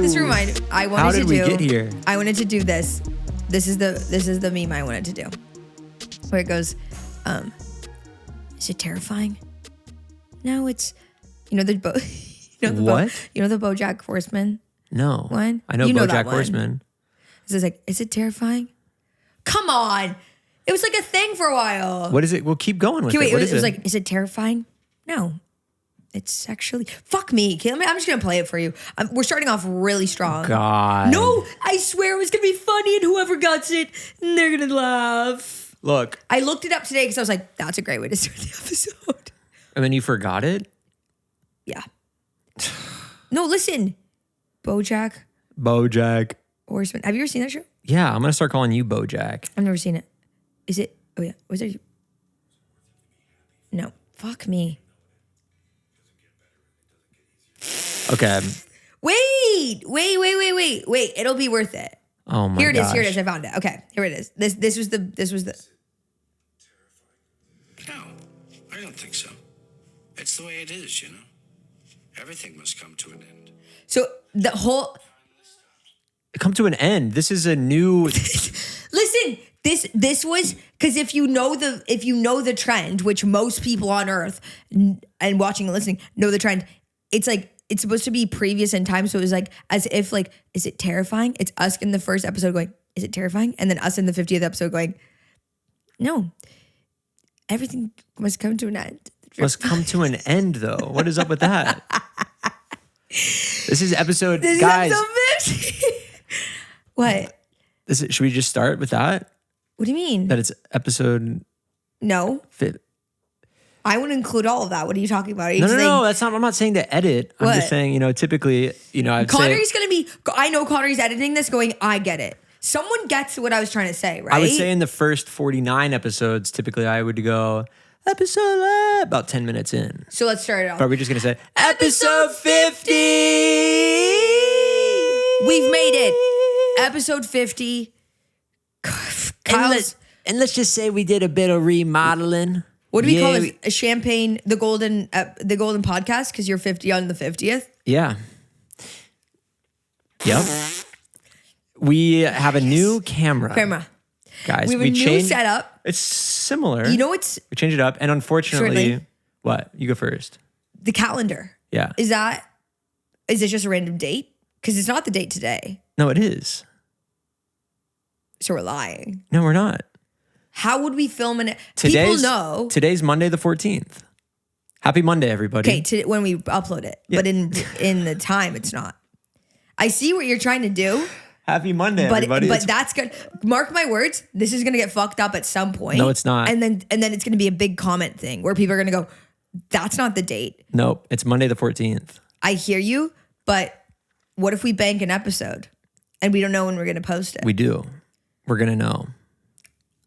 this remind. I wanted How did to we do. get here? I wanted to do this. This is the meme I wanted to do, where it goes, is it terrifying? No, it's the What? You know the BoJack Horseman No. one? I know You know that BoJack one. Horseman. It's like, is it terrifying? Come on. It was like a thing for a while. What is it? We'll keep going with Okay, wait, it. What it is was it? like, is it terrifying? No. It's actually, fuck me. Okay, I'm just going to play it for you. We're starting off really strong. God. No, I swear it was going to be funny and whoever gets it, they're going to laugh. Look. I looked it up today because I was like, that's a great way to start the episode. And then you forgot it? Yeah. No, listen. BoJack Horseman. Have you ever seen that show? Yeah, I'm going to start calling you BoJack. I've never seen it. Is it? Oh, yeah. Was there? No. Fuck me. Okay. Wait. It'll be worth it. Oh my Here it is. gosh. Here it is. I found it. Okay. Here it is. This was the. No, I don't think so. It's the way it is, you know. Everything must come to an end. So the whole. Come to an end. This is a new. Listen. This was because if you know the trend, which most people on Earth and watching and listening know the trend, it's like it's supposed to be previous in time. So it was like as if like, is it terrifying? It's us in the first episode going, is it terrifying? And then us in the 50th episode going, no, everything must come to an end. Must come to an end, though. What is up with that? This is episode, guys. Is episode 50. What? Should we just start with that? What do you mean? That it's episode. No. Fit. I want to include all of that. What are you talking about? Are you No, saying, that's not. I'm not saying to edit. I'm What? just saying, typically, I'd Connery's say. going to be, I know Connery's editing this going, I get it. Someone gets what I was trying to say, right? I would say in the first 49 episodes, typically I would go episode about 10 minutes in. So let's start it off. But are we just going to say episode 50? We've made it. Episode 50. And let's just say we did a bit of remodeling. What do we call it? A champagne, the golden podcast, because you're 50 on the 50th. Yeah. Yep. We have a new camera. Guys, We have a new setup. It's similar. We changed it up. And unfortunately, Certainly. What? You go first. The calendar. Yeah. Is it just a random date? Because it's not the date today. No, it is. So we're lying. No, we're not. How would we film people know. Today's Monday the 14th. Happy Monday, everybody. Okay, when we upload it. Yeah. But in the time, it's not. I see what you're trying to do. Happy Monday, But everybody. that's good. Mark my words. This is gonna get fucked up at some point. No, it's not. And then it's gonna be a big comment thing where people are gonna go, "That's not the date." Nope, it's Monday the 14th. I hear you, but what if we bank an episode and we don't know when we're gonna post it? We do. We're gonna know.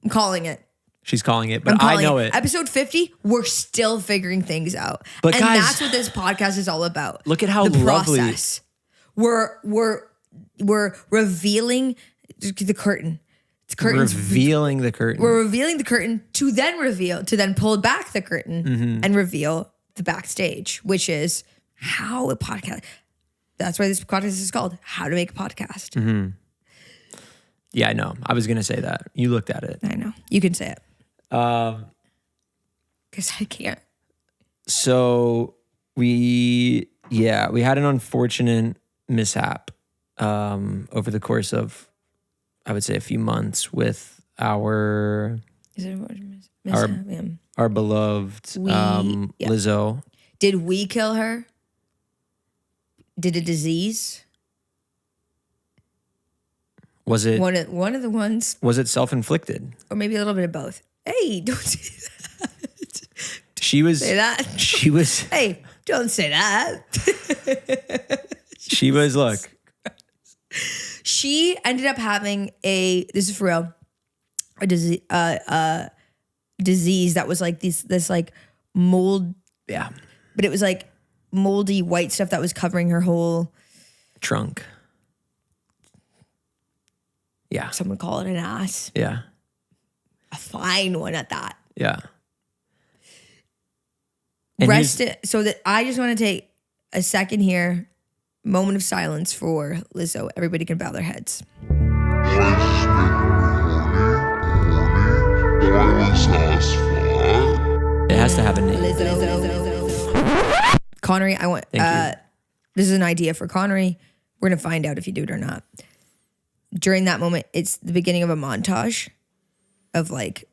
I'm calling it. She's calling it, but I know it. Episode 50, we're still figuring things out. But and guys, that's what this podcast is all about. Look at how the lovely. Process. We're revealing the curtain. It's curtains. Revealing the curtain. We're revealing the curtain to then pull back the curtain and reveal the backstage, which is how a podcast. That's why this podcast is called How to Make a Podcast. Yeah, I know. I was going to say that. You looked at it. I know. You can say it. Because I can't. So we had an unfortunate mishap over the course of, I would say, a few months with our beloved Lizzo. Did we kill her? Did a disease? Was it One of the ones, was it self-inflicted? or maybe a little bit of both. Hey, don't say that. She was Say that. She was Hey, don't say that. she was look. She ended up having this is for real, a disease that was like this like mold, Yeah. but it was like moldy white stuff that was covering her whole, Trunk. Yeah. some would call it an ass, Yeah. a fine one at that. Yeah. And Rest it, so that I just want to take a second here Moment of silence for Lizzo. Everybody can bow their heads. It has to have a name. Lizzo. Connery, I want. Thank you. This is an idea for Connery. We're gonna find out if you do it or not. During that moment, it's the beginning of a montage of like,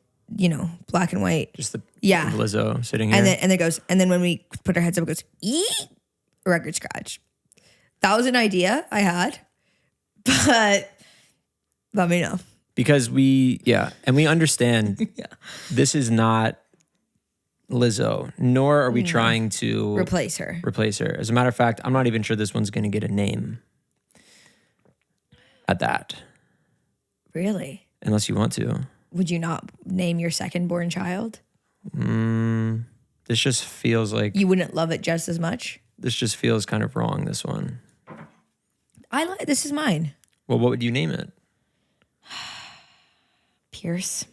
black and white. Just the Yeah. Lizzo sitting here. And then it goes, and then when we put our heads up, it goes, eek, record scratch. That was an idea I had, but let me know. Because we understand this is not Lizzo, nor are we trying to Replace her. As a matter of fact, I'm not even sure this one's going to get a name at that. Really? Unless you want to. Would you not name your second born child? This just feels like... You wouldn't love it just as much? This just feels kind of wrong, this one. This is mine. Well, what would you name it? Pierce.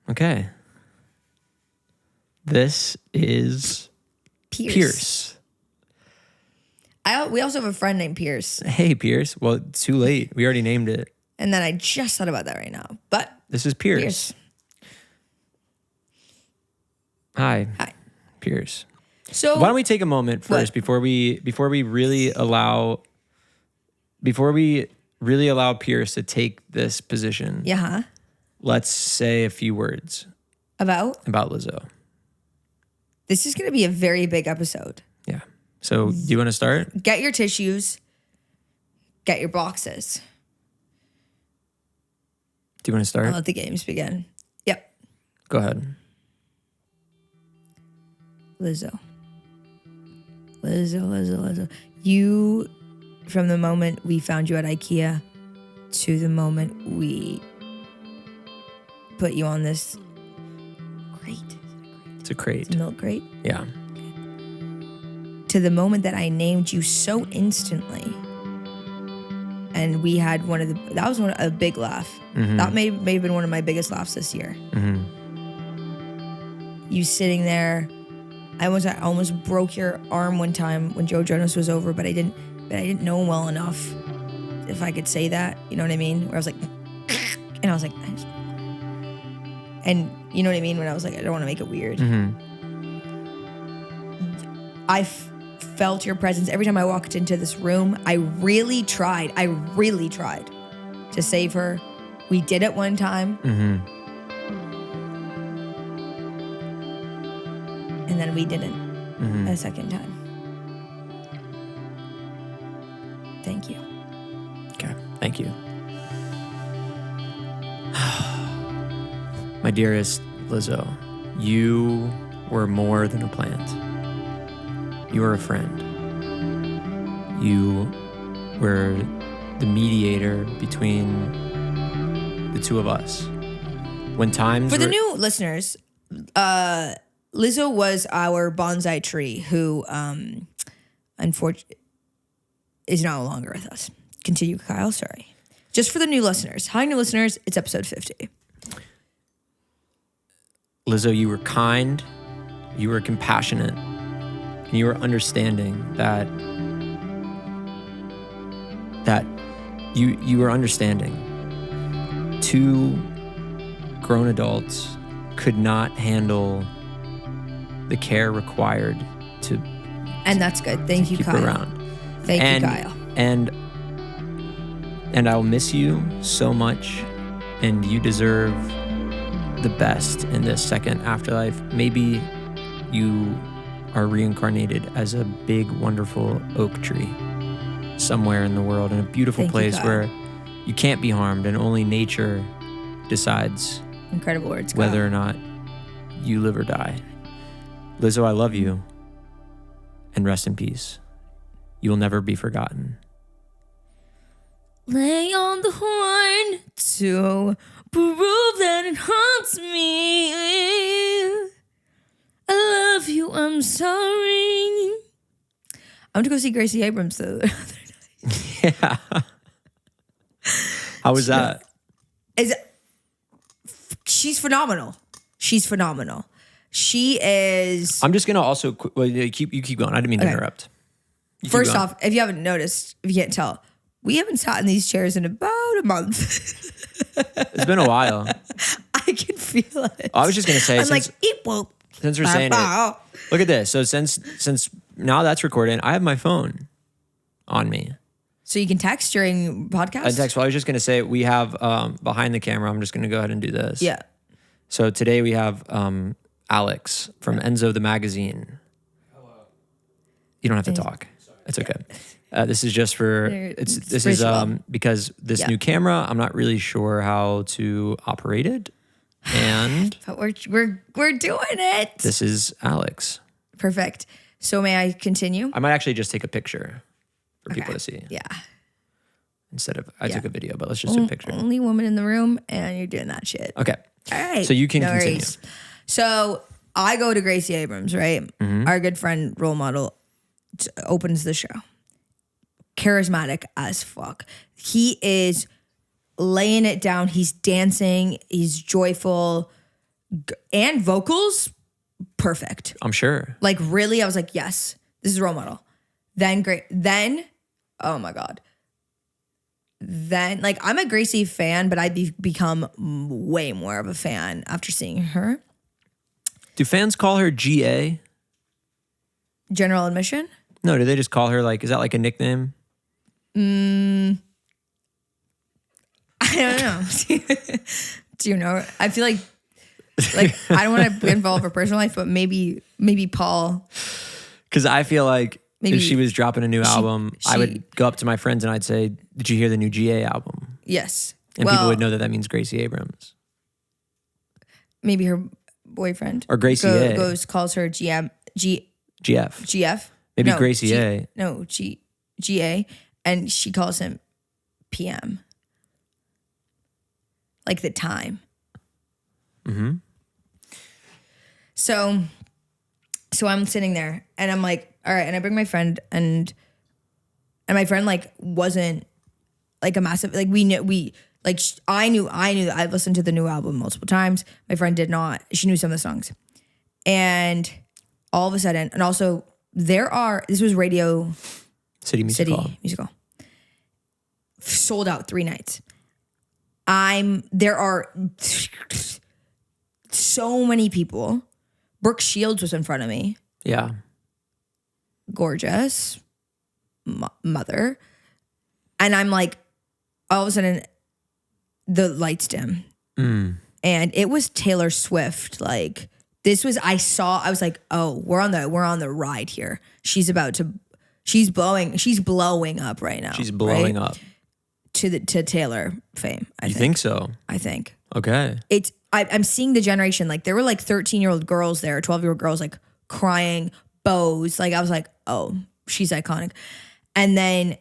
Okay. This is Pierce. We also have a friend named Pierce. Hey, Pierce. Well, it's too late. We already named it. And then I just thought about that right now. But This is Pierce. Hi. Pierce. So why don't we take a moment first before we really allow Pierce to take this position. Yeah. Let's say a few words About Lizzo. This is going to be a very big episode. Yeah. So do you want to start? Get your tissues. Get your boxes. Do you want to start? I'll let the games begin. Yep. Go ahead. Lizzo. You, from the moment we found you at IKEA to the moment we put you on this crate. It's a crate. Milk crate. Yeah. To the moment that I named you so instantly. And we had that was a big laugh. Mm-hmm. That may have been one of my biggest laughs this year. Mm-hmm. You sitting there. I almost broke your arm one time when Joe Jonas was over, but I didn't know him well enough, if I could say that. You know what I mean? Where I was like, and I was like, and you know what I mean? When I was like, I don't want to make it weird. Mm-hmm. I felt your presence every time I walked into this room. I really tried to save her. We did it one time. Mm-hmm. And then we didn't Mm-hmm. a second time. Thank you. Okay. Thank you. My dearest Lizzo, you were more than a plant. You were a friend. You were the mediator between the two of us. When times For the new listeners, Lizzo was our bonsai tree who, unfortunately, is no longer with us. Continue, Kyle. Sorry. Just for the new listeners. Hi, new listeners. It's episode 50. Lizzo, you were kind, you were compassionate, and you were understanding that you were understanding. Two grown adults could not handle the care required to And that's good. Thank you, keep Kyle. her around. Thank you, Kyle. And I'll miss you so much, and you deserve the best in this second afterlife. Maybe you are reincarnated as a big, wonderful oak tree somewhere in the world, in a beautiful Thank you, place Kyle. where you can't be harmed, and only nature decides Incredible words, Kyle. whether or not you live or die. Lizzo, I love you, and rest in peace. You will never be forgotten. Lay on the horn to prove that it haunts me. I love you, I'm sorry. I went to go see Gracie Abrams the other night. Yeah. How was that? She's phenomenal. She's phenomenal. She is. I'm just gonna also you keep going. I didn't mean to interrupt. You keep First going. off, if you haven't noticed, if you can't tell, we haven't sat in these chairs in about a month. It's been a while. I can feel it. I was just gonna say, I'm since, like, eep, whoop. since we're saying it, look at this. So since now that's recording, I have my phone on me. So you can text during podcast? Well, I was just gonna say we have behind the camera. I'm just gonna go ahead and do this. Yeah. So today we have Alex from Enzo the Magazine. Hello. You don't have to talk. It's okay. This is just for because this new camera, I'm not really sure how to operate it, and But we're doing it. this is Alex. Perfect. So may I continue? I might actually just take a picture for people to see Yeah. instead of I took a video, but let's just do a picture. Only woman in the room, and you're doing that shit. Okay. All right. So you can No continue. worries. So I go to Gracie Abrams, right? Mm-hmm. Our good friend, role model, opens the show. Charismatic as fuck. He is laying it down. He's dancing. He's joyful. And vocals, perfect. I'm sure. Like, really, I was like, yes, this is a role model. Then, great. Then, oh my God. Then, like, I'm a Gracie fan, but I've become way more of a fan after seeing her. Do fans call her GA? General admission? No, do they just call her is that like a nickname? I don't know. Do you know? I feel like I don't want to involve her personal life, but maybe Paul. Because I feel like Maybe if she was dropping a new album, I she- would go up to my friends and I'd say, "Did you hear the new GA album?" Yes. And people would know that means Gracie Abrams Maybe her boyfriend or Gracie A. calls her GF. Maybe No, Gracie A. No, GA, and she calls him PM. Like the time. Mm-hmm. So I'm sitting there and I'm like, all right, and I bring my friend and my friend wasn't a massive I knew that I've listened to the new album multiple times. My friend did not. She knew some of the songs. And all of a sudden, and also this was Radio City Music Hall. Sold out 3 nights. There are so many people. Brooke Shields was in front of me. Yeah. Gorgeous mother. And I'm like, all of a sudden, the lights dim. And it was Taylor Swift. I was like, oh, we're on the ride here. She's blowing up right now. She's blowing up. To Taylor fame. You think so? I think. Okay. I'm seeing the generation, there were 13-year-old girls there, 12-year-old girls crying, bows. I was like, oh, she's iconic. And then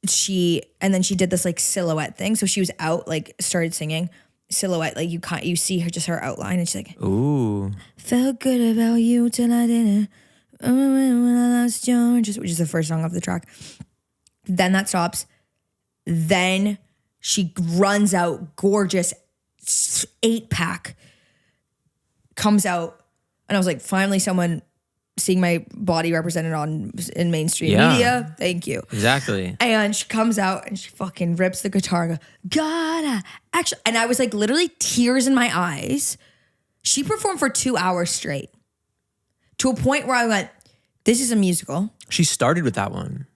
she did this silhouette thing. So she was out, started singing silhouette. You see her, just her outline. And she's like, ooh, felt good about you till I didn't. When I lost you, which is the first song off the track. Then that stops. Then she runs out, gorgeous 8-pack, comes out, and I was like, finally someone seeing my body represented in mainstream media. Thank you. Exactly. And she comes out and she fucking rips the guitar and goes, gotta actually, and I was literally tears in my eyes. She performed for 2 hours straight to a point where I went, this is a musical. She started with that one.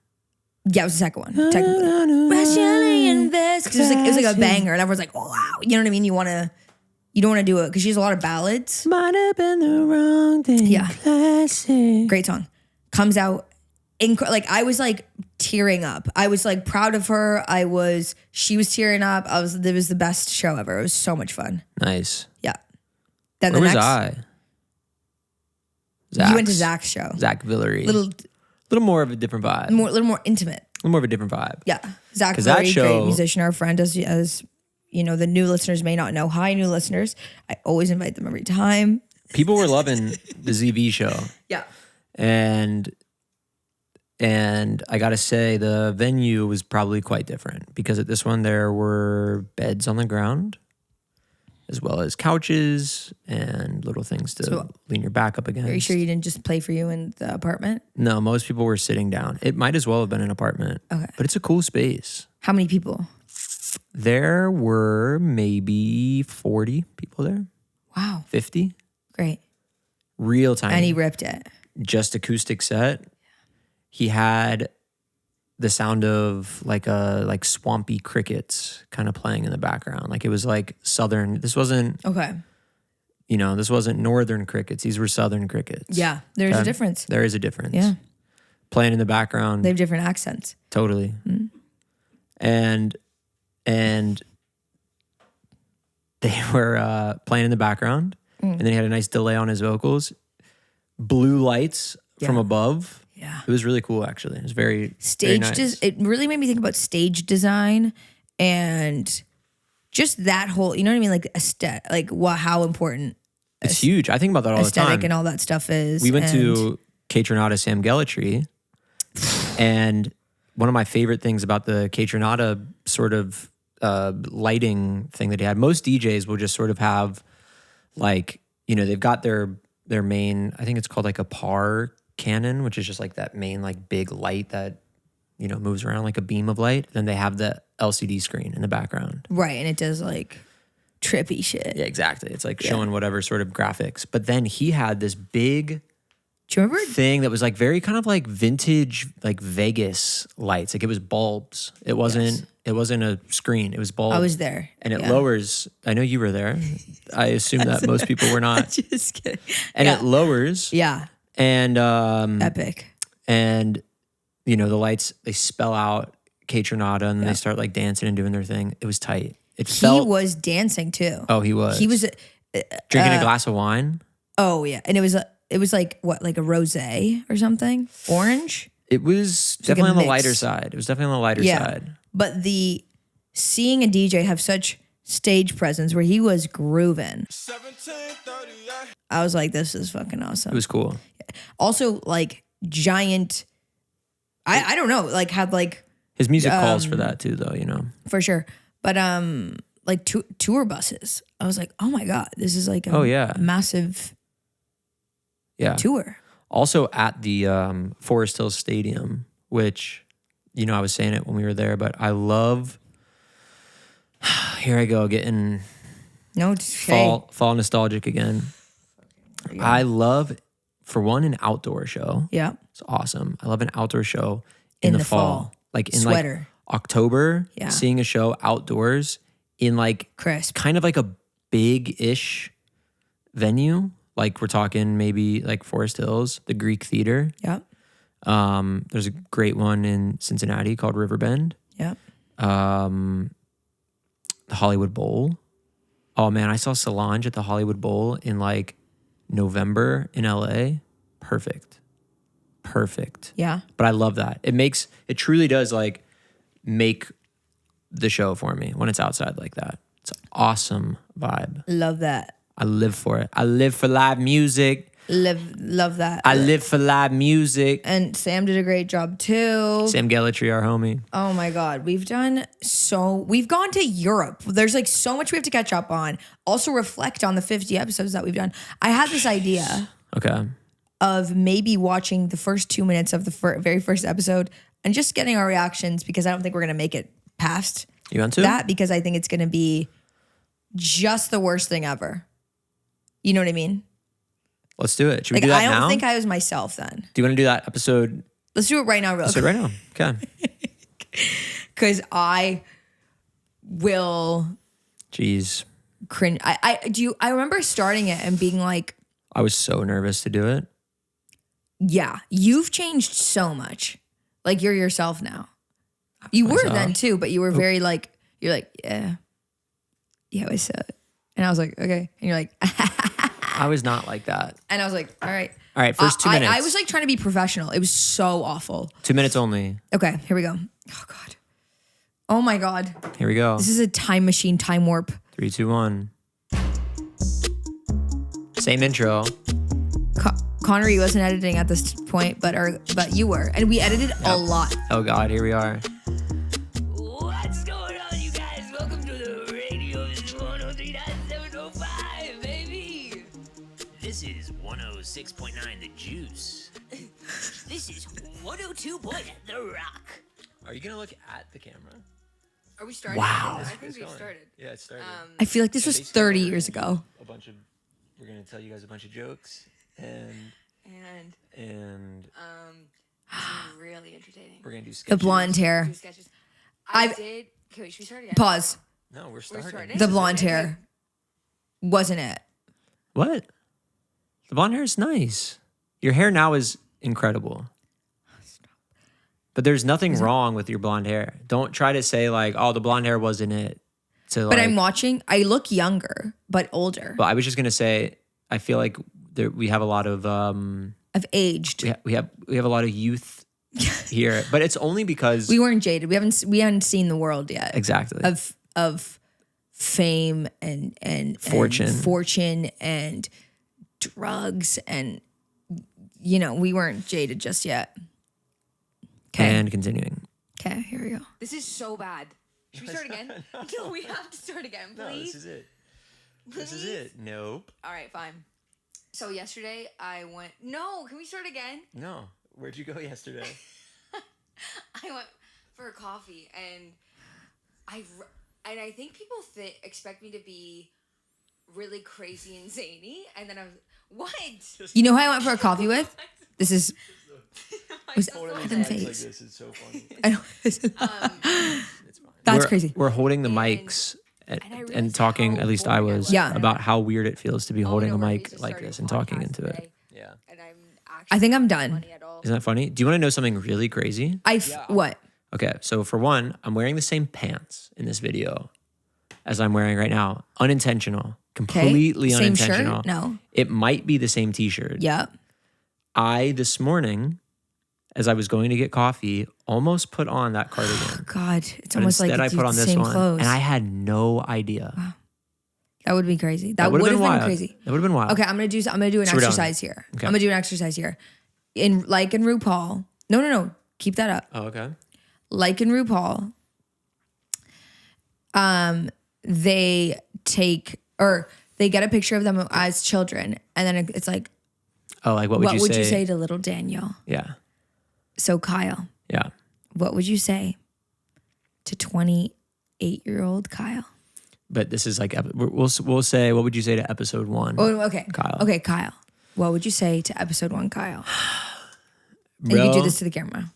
Yeah, it was the second one, technically. Rationally invest. 'Cause it was like a banger, and everyone's like, oh, wow. You know what I mean? You don't want to do it because she has a lot of ballads. Might have been the wrong thing. Yeah. Classic. Great song. Comes out, I was tearing up. I was proud of her. She was tearing up. It was the best show ever. It was so much fun. Nice. Yeah. Then Where the was next, I? you went to Zach's show. Zach Villery. Little more of a different vibe. little more intimate. A little more of a different vibe. Yeah. Zach 'Cause that Villery, show- great musician, our friend, as you know, the new listeners may not know. Hi, new listeners. I always invite them every time. People were loving the ZV show. Yeah. And I gotta say, the venue was probably quite different because at this one there were beds on the ground. as well as couches and little things to lean your back up against. Are you sure you didn't just play for you in the apartment? No, most people were sitting down. It might as well have been an apartment. Okay. But it's a cool space. How many people? There were maybe 40 people there. Wow. 50. Great. Real tiny. And he ripped it. Just acoustic set. He had the sound of like swampy crickets kind of playing in the background. Like it was like southern. This wasn't this wasn't northern crickets. These were southern crickets. Yeah, there's a difference. There is a difference. Yeah. Playing in the background. They have different accents. Totally. Mm-hmm. And they were playing in the background, and then he had a nice delay on his vocals. Blue lights from above. Yeah. It was really cool, actually. It was very nice. It really made me think about stage design and just that whole, you know what I mean? Like how important it's huge. I think about that all the time. Aesthetic and all that stuff is. We went to Catronata Sam Gellatry, and one of my favorite things about the Catronata sort of lighting thing that he had, most DJs will just sort of have like, they've got their main, I think it's called like a par cannon, which is just like that main like big light that, moves around like a beam of light. Then they have the LCD screen in the background. Right. And it does like trippy shit. Yeah, exactly. It's like showing whatever sort of graphics. But then he had this big do you remember thing that was like very kind of like vintage, like Vegas lights. Like it was bulbs. It wasn't a screen. It was bulbs. I was there. And it lowers. I know you were there. I assume that most people were not. Just kidding. And it lowers. Yeah. And epic. And the lights, they spell out Catronata and then they start like dancing and doing their thing. It was tight. He was dancing too. Oh, he was. He was drinking a glass of wine. Oh yeah. And it was like what, like a rosé or something? Orange? It was definitely on the lighter side. It was definitely on the lighter side. But seeing a DJ have such stage presence where he was grooving, I was like, this is fucking awesome. It was cool. Also, like giant, I don't know, like had like his music calls for that too, though. For sure. But like tour buses. I was like, oh my god, this is like a massive tour. Also at the Forest Hills Stadium, which, I was saying it when we were there, but I love, here I go, getting fall nostalgic again. I love, for one, an outdoor show. Yeah. It's awesome. I love an outdoor show in the fall. Like in sweater. Like October, seeing a show outdoors in like crisp, kind of like a big-ish venue. Like we're talking maybe like Forest Hills, the Greek Theater. Yeah. There's a great one in Cincinnati called Riverbend. Yeah. The Hollywood Bowl. Oh man, I saw Solange at the Hollywood Bowl in like November in LA. Perfect. Yeah. But I love that. It truly does like make the show for me when it's outside like that. It's an awesome vibe. Love that. I live for it. I live for live music. Love that. I live for live music. And Sam did a great job too. Sam Gellatry, our homie. Oh my God. We've gone to Europe. There's like so much we have to catch up on. Also reflect on the 50 episodes that we've done. I had this idea. Okay. Of maybe watching the first 2 minutes of the very first episode and just getting our reactions, because I don't think we're going to make it past you want to? that, because I think it's going to be just the worst thing ever. You know what I mean? Let's do it. Should we do that now? I don't think I was myself then. Do you want to do that episode? Let's do it right now, real quick. Let's do it right now. Okay. Because I will. Jeez. Cringe. I remember starting it and being like, I was so nervous to do it. Yeah, you've changed so much. Like you're yourself now. You were then too, but you were very like, you're like, yeah, what's up? And I was like, okay. And you're like, I was not like that. And I was like, all right. All right, first 2 minutes. I was like trying to be professional. It was so awful. 2 minutes only. Okay, here we go. Oh God. Oh my God. Here we go. This is a time machine, time warp. 3, 2, 1. Same intro. Connery wasn't editing at this point, but you were. And we edited a lot. Oh God, here we are. What's going on, you guys? Welcome to the radio 103.7 106.9 The Juice. This is 102. The Rock. Are you gonna look at the camera? Are we starting? Wow. I think It's we going. started. Yeah, it started. I feel like this was 30 years ago. We're gonna tell you guys a bunch of jokes and This is really entertaining. we're gonna do sketches. The blonde hair. Do sketches. I- Okay, wait, should we start again? Pause. No, we're starting. starting. The blonde hair wasn't it. What? The blonde hair is nice. Your hair now is incredible. But there's nothing wrong with your blonde hair. Don't try to say like, oh, the blonde hair wasn't it. But I'm watching. I look younger, but older. Well, I was just gonna say, I feel like we have a lot of I've aged. we have a lot of youth here, but it's only because We weren't jaded. We hadn't seen the world yet. exactly Of fame and Fortune. and drugs and we weren't jaded just yet. Okay. and continuing. Okay, here we go. This is so bad. Should we start again? No, we have to start again, please. No, this is it. This is it. Nope. All right, fine. So yesterday I went. No, can we start again? No. Where'd you go yesterday? I went for a coffee, and I think people expect me to be really crazy and zany, and then I was what? You know who I went for a coffee with? This is was Totally Adam Like face. this is so funny. I know. It's fine. That's We're- crazy. We're holding the And- mics I and realized talking. how At least I boring I was. was. Yeah. About how weird it feels to be holding a Oh, no, mic we're like starting this a and talking podcast into it. today, Yeah. and I'm actually I think I'm not done. funny at all. Isn't that funny? Do you want to know something really crazy? What? Okay, so for one, I'm wearing the same pants in this video as I'm wearing right now. Unintentional. Completely Same shirt? unintentional. No. It might be the same t-shirt. Yep. I, this morning, as I was going to get coffee, almost put on that cardigan. God, it's But almost like instead I it's put on the this same one. clothes. And I had no idea. That would be crazy. That would've would have been wild. crazy. That would have been wild. Okay, I'm gonna do an So we're done. exercise here. Okay. I'm gonna do an exercise here. In RuPaul. No. Keep that up. Oh, okay. Like in RuPaul, they get a picture of them as children, and then it's like, Oh, like what would what you say? to little Daniel? Yeah. So Kyle, Yeah. what would you say to 28-year-old Kyle? But this is like, we'll say, what would you say to episode 1? Oh, okay. Kyle. Okay, Kyle. What would you say to episode 1, Kyle? And Bro, you can do this to the camera.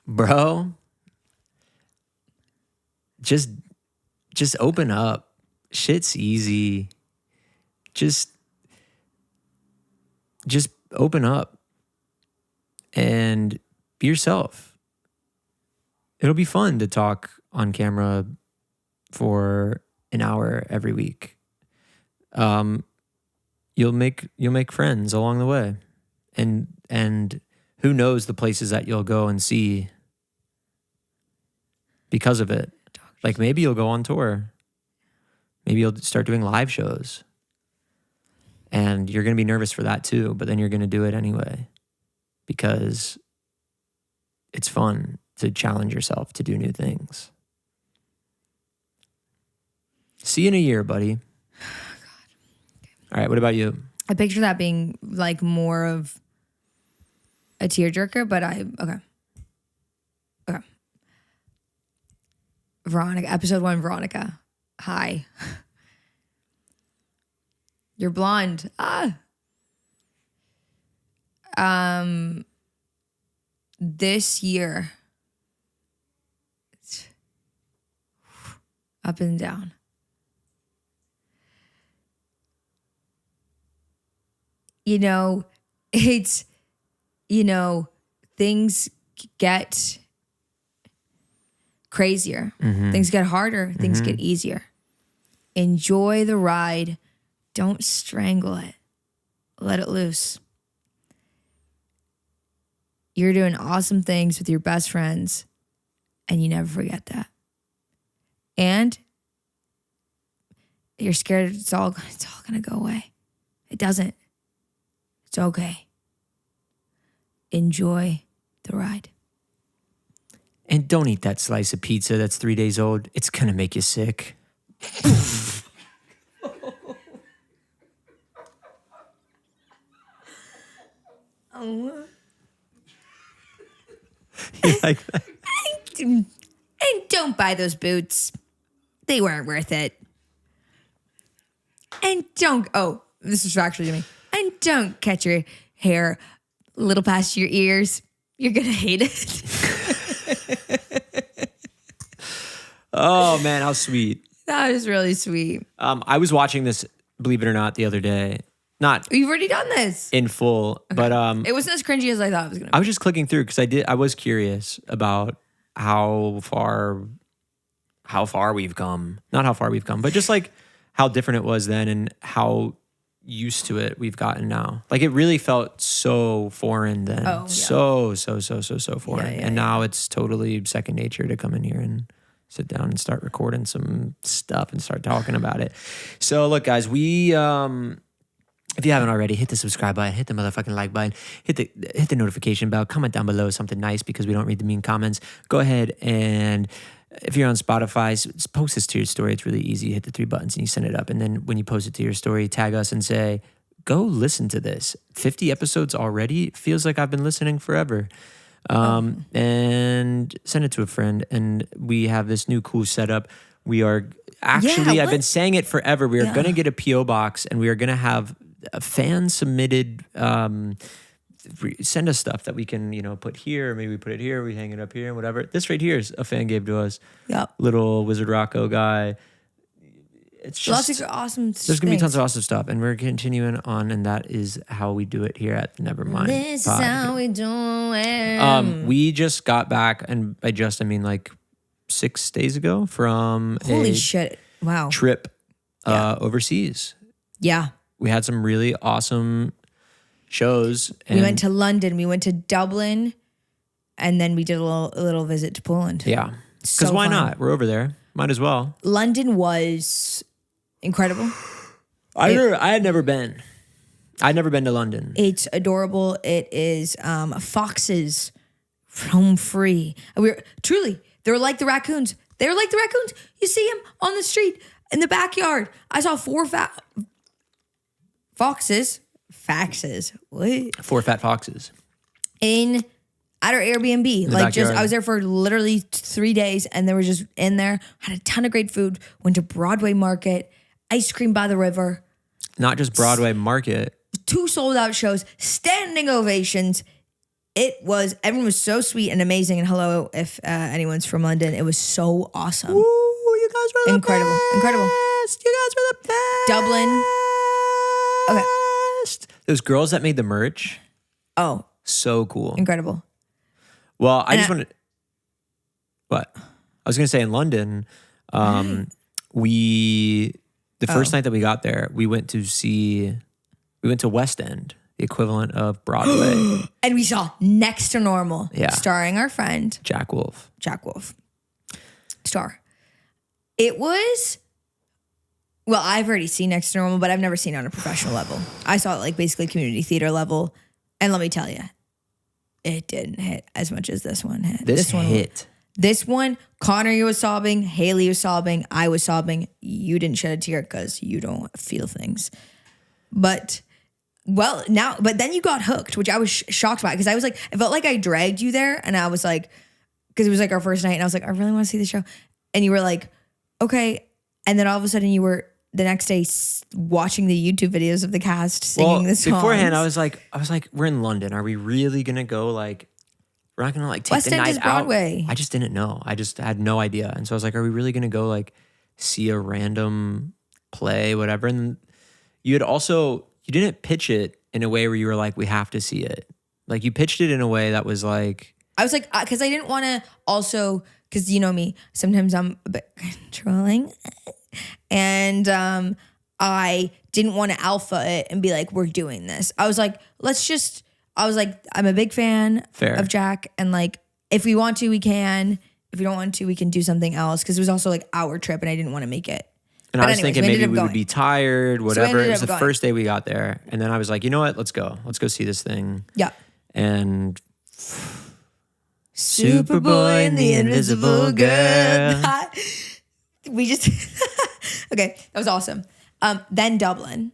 bro, just open up. Shit's easy. Just open up and be yourself. It'll be fun to talk on camera for an hour every week. You'll make friends along the way, and who knows the places that you'll go and see because of it. Like maybe you'll go on tour. Maybe you'll start doing live shows. And you're going to be nervous for that too, but then you're going to do it anyway because it's fun to challenge yourself to do new things. See you in a year, buddy. All right, what about you? I picture that being like more of a tearjerker, but okay. Veronika, episode 1, Veronika. Hi. You're blonde. This year, it's up and down. It's, things get crazier. Things get harder. Things get easier. Enjoy the ride. Don't strangle it. Let it loose. You're doing awesome things with your best friends, and you never forget that. And you're scared it's all going to go away. It doesn't. It's okay. Enjoy the ride. And don't eat that slice of pizza that's 3 days old. It's going to make you sick. No. You like that? And don't buy those boots. They weren't worth it. And don't, this is actually to me. And don't cut your hair a little past your ears. You're going to hate it. Oh man, how sweet. That is really sweet. I was watching this, believe it or not, the other day. Not You've already done this. in full, but It wasn't as cringy as I thought it was going to I be. was just clicking through because I was curious about how far we've come. Not how far we've come, but just like how different it was then and how used to it we've gotten now. Like it really felt so foreign then. Oh, yeah. So foreign. Yeah, and now it's totally second nature to come in here and sit down and start recording some stuff and start talking about it. So look, guys, we if you haven't already, hit the subscribe button, hit the motherfucking like button, hit the notification bell, comment down below something nice because we don't read the mean comments. Go ahead and if you're on Spotify, post this to your story. It's really easy. You hit the 3 buttons and you send it up. And then when you post it to your story, tag us and say, go listen to this. 50 episodes already. It feels like I've been listening forever. And send it to a friend. And we have this new cool setup. We are actually, I've been saying it forever. We are going to get a P.O. box and we are going to have a fan submitted, send us stuff that we can, put here. Maybe we put it here. We hang it up here and whatever. This right here is a fan gave to us. Yep. Little Wizard Rocco guy. It's just Lots of awesome there's going to be tons of awesome stuff. And we're continuing on. And that is how we do it here at Nevermind. This is how we do it. We just got back. And by just, I mean like 6 days ago from Holy a shit. Wow. trip overseas. Yeah. We had some really awesome shows. And We went to London. We went to Dublin. And then we did a little visit to Poland. yeah. Because So why fun. not? We're over there. Might as well. London was incredible. I had never been. I'd never been to London. It's adorable. It is foxes roam free. They're like the raccoons. They're like the raccoons. You see them on the street in the backyard. I saw 4 foxes. What? 4 fat foxes. At our Airbnb. backyard. I was there for literally 3 days and they were just in there. Had a ton of great food. Went to Broadway Market, ice cream by the river, Not just Broadway Market. 2 sold out shows, standing ovations. Everyone was so sweet and amazing. And hello, if anyone's from London, it was so awesome. Ooh, you guys were the Incredible. best. You guys were the best. Dublin. Okay. Those girls that made the merch, Oh, so cool. incredible. Well, I And just wanted. What? I was going to say in London, the first night that we got there, we went to West End, the equivalent of Broadway. And we saw Next to Normal, Yeah. starring our friend Jack Wolf. Jack Wolf. Star. It was, well, I've already seen Next to Normal, but I've never seen it on a professional level. I saw it like basically community theater level. And let me tell you, it didn't hit as much as this one hit. This one hit. This one, Connor was sobbing, Haley was sobbing, I was sobbing. You didn't shed a tear because you don't feel things. But then you got hooked, which I was shocked by because I felt like I dragged you there and I was like, because it was like our first night and I was like, I really want to see the show. And you were like, okay. And then all of a sudden you were the next day watching the YouTube videos of the cast singing the songs. Beforehand, I was like, we're in London. Are we really gonna go like? We're not gonna like take West the End night is out. Broadway. I just didn't know. I just had no idea, and so I was like, are we really gonna go like see a random play, whatever? And you didn't pitch it in a way where you were like, we have to see it. Like you pitched it in a way that was like, I was like, because I didn't want to also, because you know me, sometimes I'm a bit controlling. And I didn't want to alpha it and be like, we're doing this. I was like, I'm a big fan Fair. of Jack. And like, if we want to, we can. If we don't want to, we can do something else. Because it was also like our trip and I didn't want to make it. and But I was anyways, thinking we maybe ended up we would going. be tired, whatever. ended It was up the going. first day we got there, and then I was like, you know what? Let's go see this thing. Yeah. And Superboy and the Invisible Girl. We just, okay, that was awesome. Then Dublin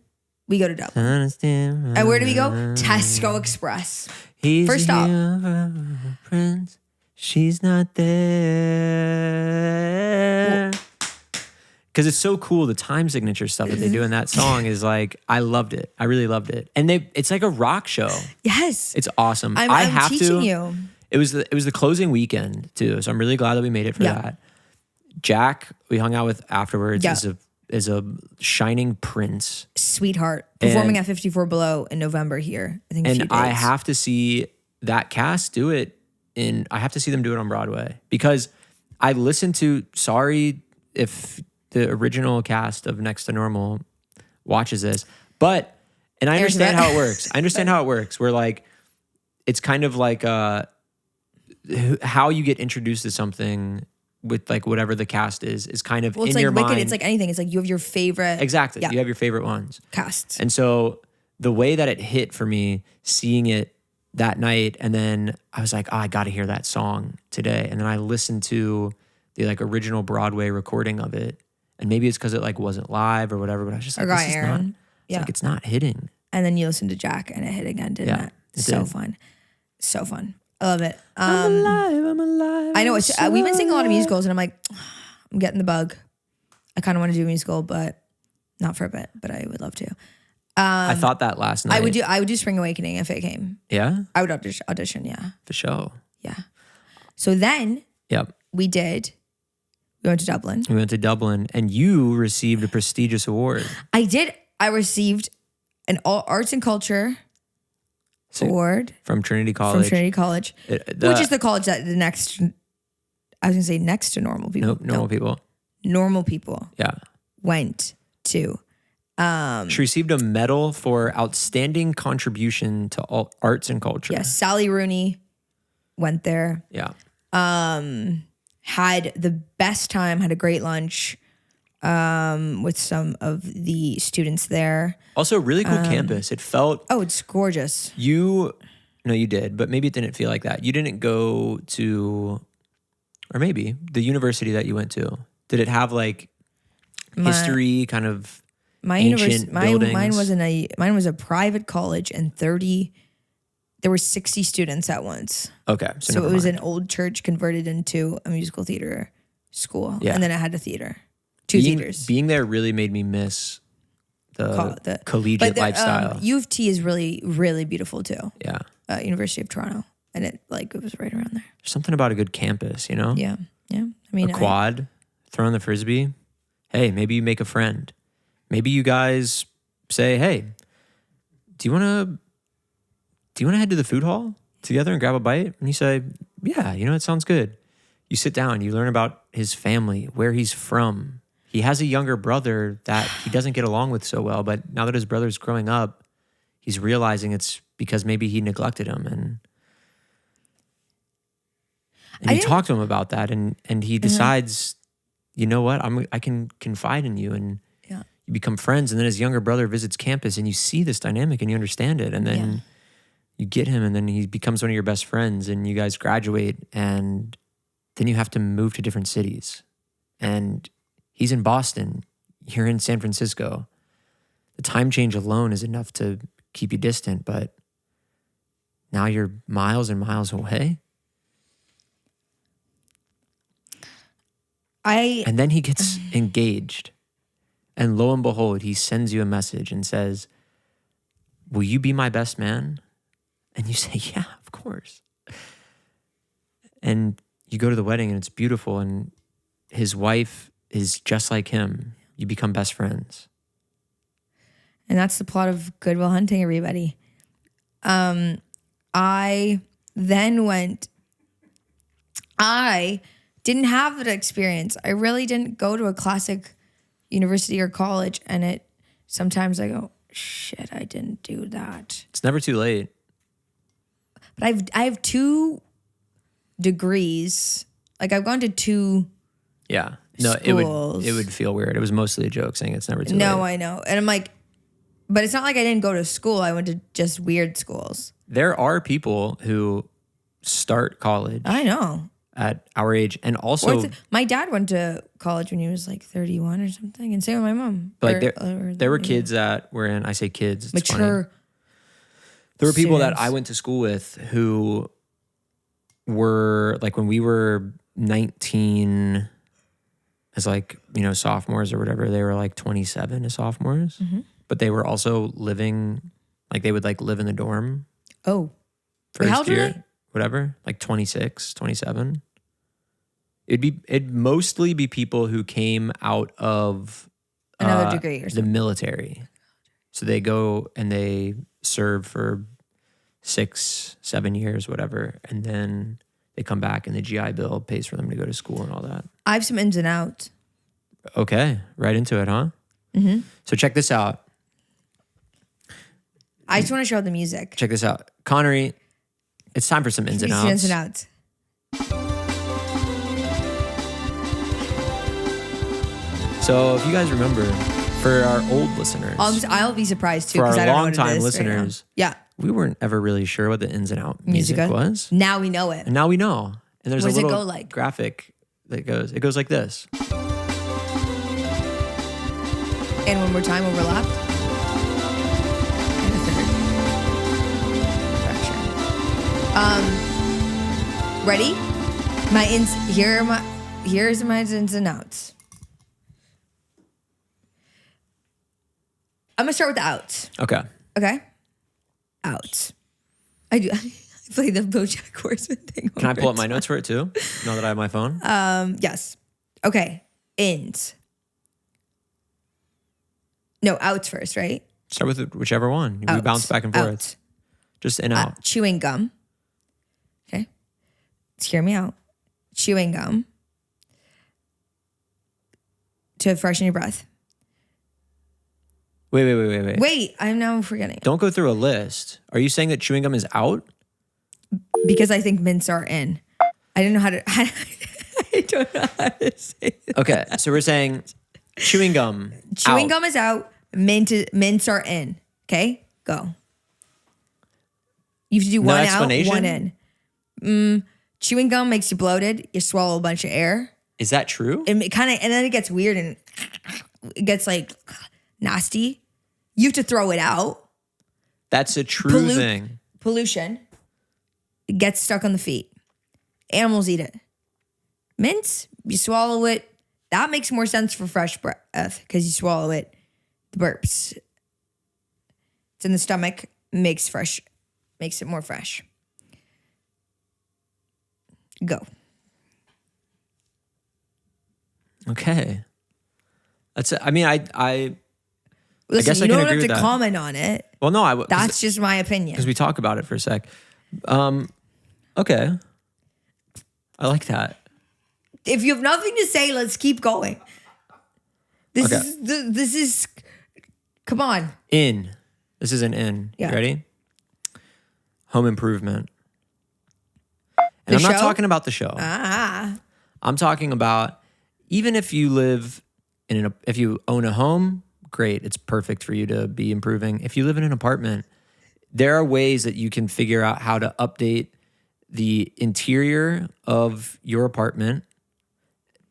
We go to Dublin. And where do we go? Tesco Express. He's First stop. Prince. She's not there. Because it's so cool. The time signature stuff that they do in that song is like, I loved it. I really loved it. And it's like a rock show. Yes. It's awesome. I'm teaching you. It was the closing weekend too. So I'm really glad that we made it for that. Jack, we hung out with afterwards is a shining prince. Sweetheart. Performing at 54 Below in November here. I think a few days. I have to see that cast do it I have to see them do it on Broadway. Because I listened to, sorry if the original cast of Next to Normal watches this, and I understand how it works. I understand how it works. Where like, it's kind of like how you get introduced to something with like whatever the cast is kind of in it's like your Wicked, mind. It's like anything. It's like you have your favorite. Exactly. Yeah. You have your favorite ones. Casts. And so the way that it hit for me, seeing it that night, and then I was like, oh, I got to hear that song today. And then I listened to the like original Broadway recording of it. And maybe it's because it like wasn't live or whatever, but I was just like, this is not, like, it's not hitting. And then you listen to Jack and it hit again, didn't it? So fun. So fun. I love it. I'm alive. I know it's, we've been singing a lot of musicals and I'm like, I'm getting the bug. I kind of want to do a musical, but not for a bit, but I would love to. I thought that last night. I would do Spring Awakening if it came. Yeah? I would audition, yeah. For sure. Yeah. So then Yep. we went to Dublin. We went to Dublin and you received a prestigious award. I did. I received an Arts and Culture award from Trinity College. which is the college that next to normal people. Nope, normal people. Normal people Yeah. went to. She received a medal for outstanding contribution to all arts and culture. Yes, Sally Rooney went there. Yeah. Had the best time, had a great lunch with some of the students there. Also, really cool campus. It felt... Oh, it's gorgeous. No, you did, but maybe it didn't feel like that. You didn't go to... Or maybe the university that you went to. Did it have like history kind of ancient buildings? Mine was a private college and there were 60 students at once. Okay. So it was an old church converted into a musical theater school. Yeah. And then it had a theater. Two theaters. Being there really made me miss the collegiate lifestyle. U of T is really, really beautiful too. Yeah. University of Toronto. And it was right around there. There's something about a good campus, you know? Yeah. Yeah. I mean, a quad, throwing the frisbee. Hey, maybe you make a friend. Maybe you guys say, hey, do you want to head to the food hall together and grab a bite? And you say, yeah, it sounds good. You sit down, you learn about his family, where he's from. He has a younger brother that he doesn't get along with so well, but now that his brother's growing up, he's realizing it's because maybe he neglected him. And you talk to him about that, and he decides, you know what, I can confide in you, and you become friends. And then his younger brother visits campus, and you see this dynamic, and you understand it, and then you get him, and then he becomes one of your best friends, and you guys graduate, and then you have to move to different cities, and he's in Boston, you're in San Francisco. The time change alone is enough to keep you distant, but now you're miles and miles away. And then he gets engaged. And lo and behold, he sends you a message and says, will you be my best man? And you say, yeah, of course. And you go to the wedding and it's beautiful. And his wife is just like him. You become best friends. And that's the plot of Good Will Hunting, everybody. I didn't have that experience. I really didn't go to a classic university or college, and sometimes I go, shit, I didn't do that. It's never too late. But I have 2 degrees. Like I've gone to 2 Yeah. No, schools. it would feel weird. It was mostly a joke saying it's never too late. No, I know. And I'm like, but it's not like I didn't go to school. I went to just weird schools. There are people who start college I know. at our age. And also, my dad went to college when he was like 31 or something, and same with my mom. like there were kids that were in, I say kids, it's mature. funny. There were people that students. I went to school with who were like, when we were 19 as like, you know, sophomores or whatever, they were like 27 as sophomores, but they were also living, like they would like live in the dorm Oh, how first old were year, they? whatever, like 26, 27. It'd mostly be people who came out of Another degree or the something. military. So they go and they serve for 6-7 years, whatever. And then they come back and the GI Bill pays for them to go to school and all that. I have some ins and outs. Okay. Right into it, huh? Mm-hmm. So check this out. I just want to show the music. Check this out. Connery, it's time for some ins and outs. Ins and outs. So if you guys remember, for our old listeners, I'll be surprised too. for 'cause our I don't know what it longtime is listeners, right now. we weren't ever really sure what the ins and out music Musica? was. Now we know it. And now we know. And there's What does a it little go like? graphic that goes like this. And one more time, overlapped. And a third. Gotcha. Ready? Here's my ins and outs. I'm gonna start with the outs. Okay. Okay. Outs. I do. I play the BoJack Horseman thing. Can I pull up my notes for it too? Now that I have my phone? Yes. Okay. Ins. No, outs first, right? Start with whichever one. We Outs. bounce back and forth. Outs. Just in out. Chewing gum. Okay. Let's hear me out. Chewing gum. To freshen your breath. Wait. Wait, I'm now forgetting. Don't go through a list. Are you saying that chewing gum is out? Because I think mints are in. I didn't know how to. I don't know how to say that. Okay. So we're saying chewing gum. Chewing out. gum is out. Mints are in. Okay, go. You have to do No one out, explanation? one in. Chewing gum makes you bloated. You swallow a bunch of air. Is that true? And it kind of, and then it gets weird and it gets like nasty. You have to throw it out. That's a true thing. Pollution. It gets stuck on the feet. Animals eat it. Mints, you swallow it. That makes more sense for fresh breath because you swallow it. The burps. It's in the stomach. Makes it more fresh. Go. Okay. That's it. I mean, I Listen, guess I you can don't agree have with to that. comment on it. well, no, I would. That's just my opinion. Because we talk about it for a sec. Okay. I like that. If you have nothing to say, let's keep going. This Okay. is come on. In. This is an in. Yeah. You ready? Home improvement. And The I'm not show? talking about the show. I'm talking about even if you live if you own a home, great. It's perfect for you to be improving. If you live in an apartment, there are ways that you can figure out how to update the interior of your apartment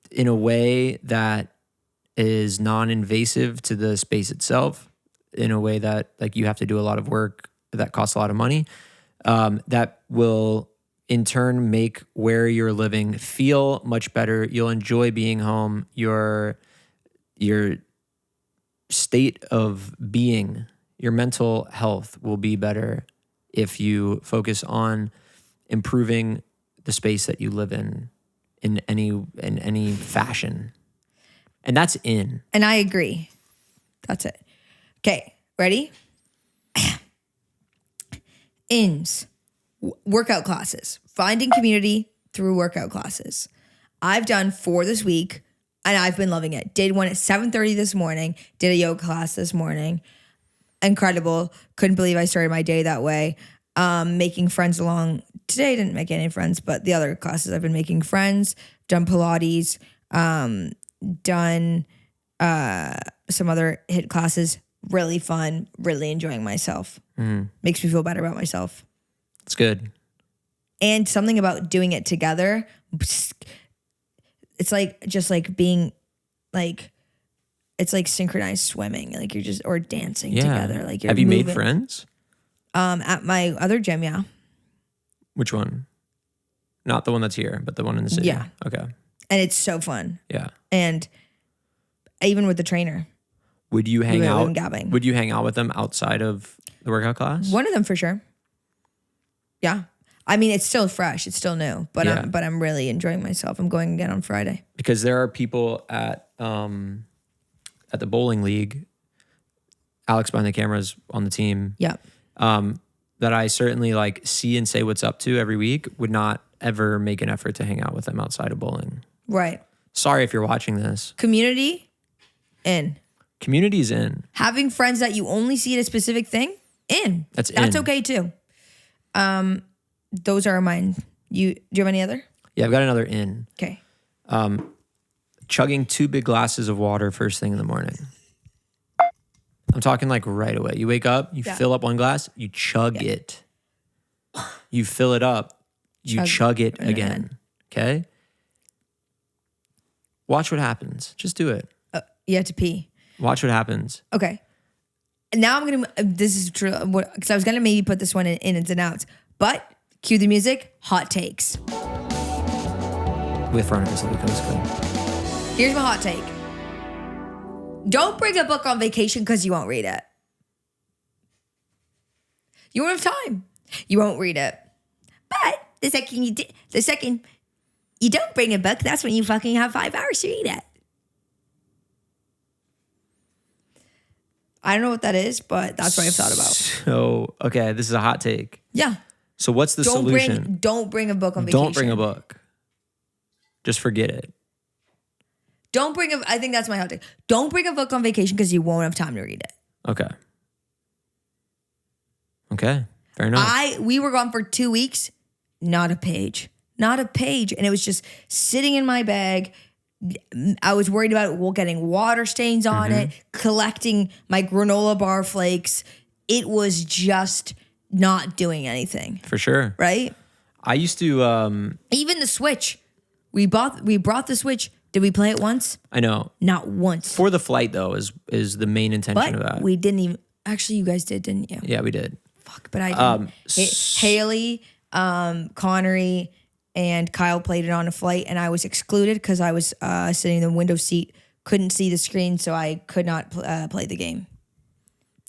in a way that is non-invasive to the space itself, in a way that like you have to do a lot of work that costs a lot of money, that will in turn make where you're living feel much better. You'll enjoy being home. Your state of being, your mental health will be better if you focus on improving the space that you live in any fashion. And that's in. And I agree. That's it. Okay, ready? Ins. Workout classes. Finding community through workout classes. I've done 4 this week and I've been loving it. Did one at 7:30 this morning. Did a yoga class this morning. Incredible. Couldn't believe I started my day that way. Making friends along. Today I didn't make any friends, but the other classes I've been making friends. Done Pilates. Done some other HIIT classes. Really fun. Really enjoying myself. Makes me feel better about myself. It's good. And something about doing it together it's like just like being like, it's like synchronized swimming. Like you're just, or dancing together. Like you're Have you moving. made friends? At my other gym, yeah. Which one? Not the one that's here, but the one in the city. Yeah. Okay. And it's so fun. Yeah. And even with the trainer. Would you hang We've out? been gabbing. Would you hang out with them outside of the workout class? One of them for sure. Yeah. I mean, it's still fresh. It's still new, but Yeah. I'm really enjoying myself. I'm going again on Friday. Because there are people at the bowling league. Alex behind the cameras on the team. Yeah. That I certainly like see and say what's up to every week. Would not ever make an effort to hang out with them outside of bowling. Right. Sorry if you're watching this. Community in. Community's in. Having friends that you only see at a specific thing in. That's in. okay too. Those are mine. Do you have any other? Yeah, I've got another in. Okay. Chugging 2 big glasses of water first thing in the morning. I'm talking like right away. You wake up, you fill up one glass, you chug it. You fill it up, you chug it again. Okay? Watch what happens. Just do it. You have to pee. Watch what happens. Okay. Now I'm going to, this is true, because I was going to maybe put this one in ins and outs, but cue the music, hot takes. With Veronika Slowikowska. Here's my hot take. Don't bring a book on vacation because you won't read it. You won't have time. You won't read it. But the second you don't bring a book, that's when you fucking have 5 hours to read it. I don't know what that is, but that's what I've thought about. So, okay, this is a hot take. Yeah. So what's the solution? Don't bring a book on vacation. Don't bring a book. Just forget it. I think that's my hot take. Don't bring a book on vacation because you won't have time to read it. Okay. Okay. Fair enough. We were gone for 2 weeks, not a page. Not a page. And it was just sitting in my bag. I was worried about getting water stains on it, collecting my granola bar flakes. It was just not doing anything. For sure. Right? I used to even the Switch. We brought the Switch. Did we play it once? I know. Not once. For the flight though is the main intention of that. But we didn't even actually you guys did, didn't you? Yeah, we did. Fuck, but I didn't. Haley, Connery, and Kyle played it on a flight, and I was excluded because I was sitting in the window seat, couldn't see the screen, so I could not play the game.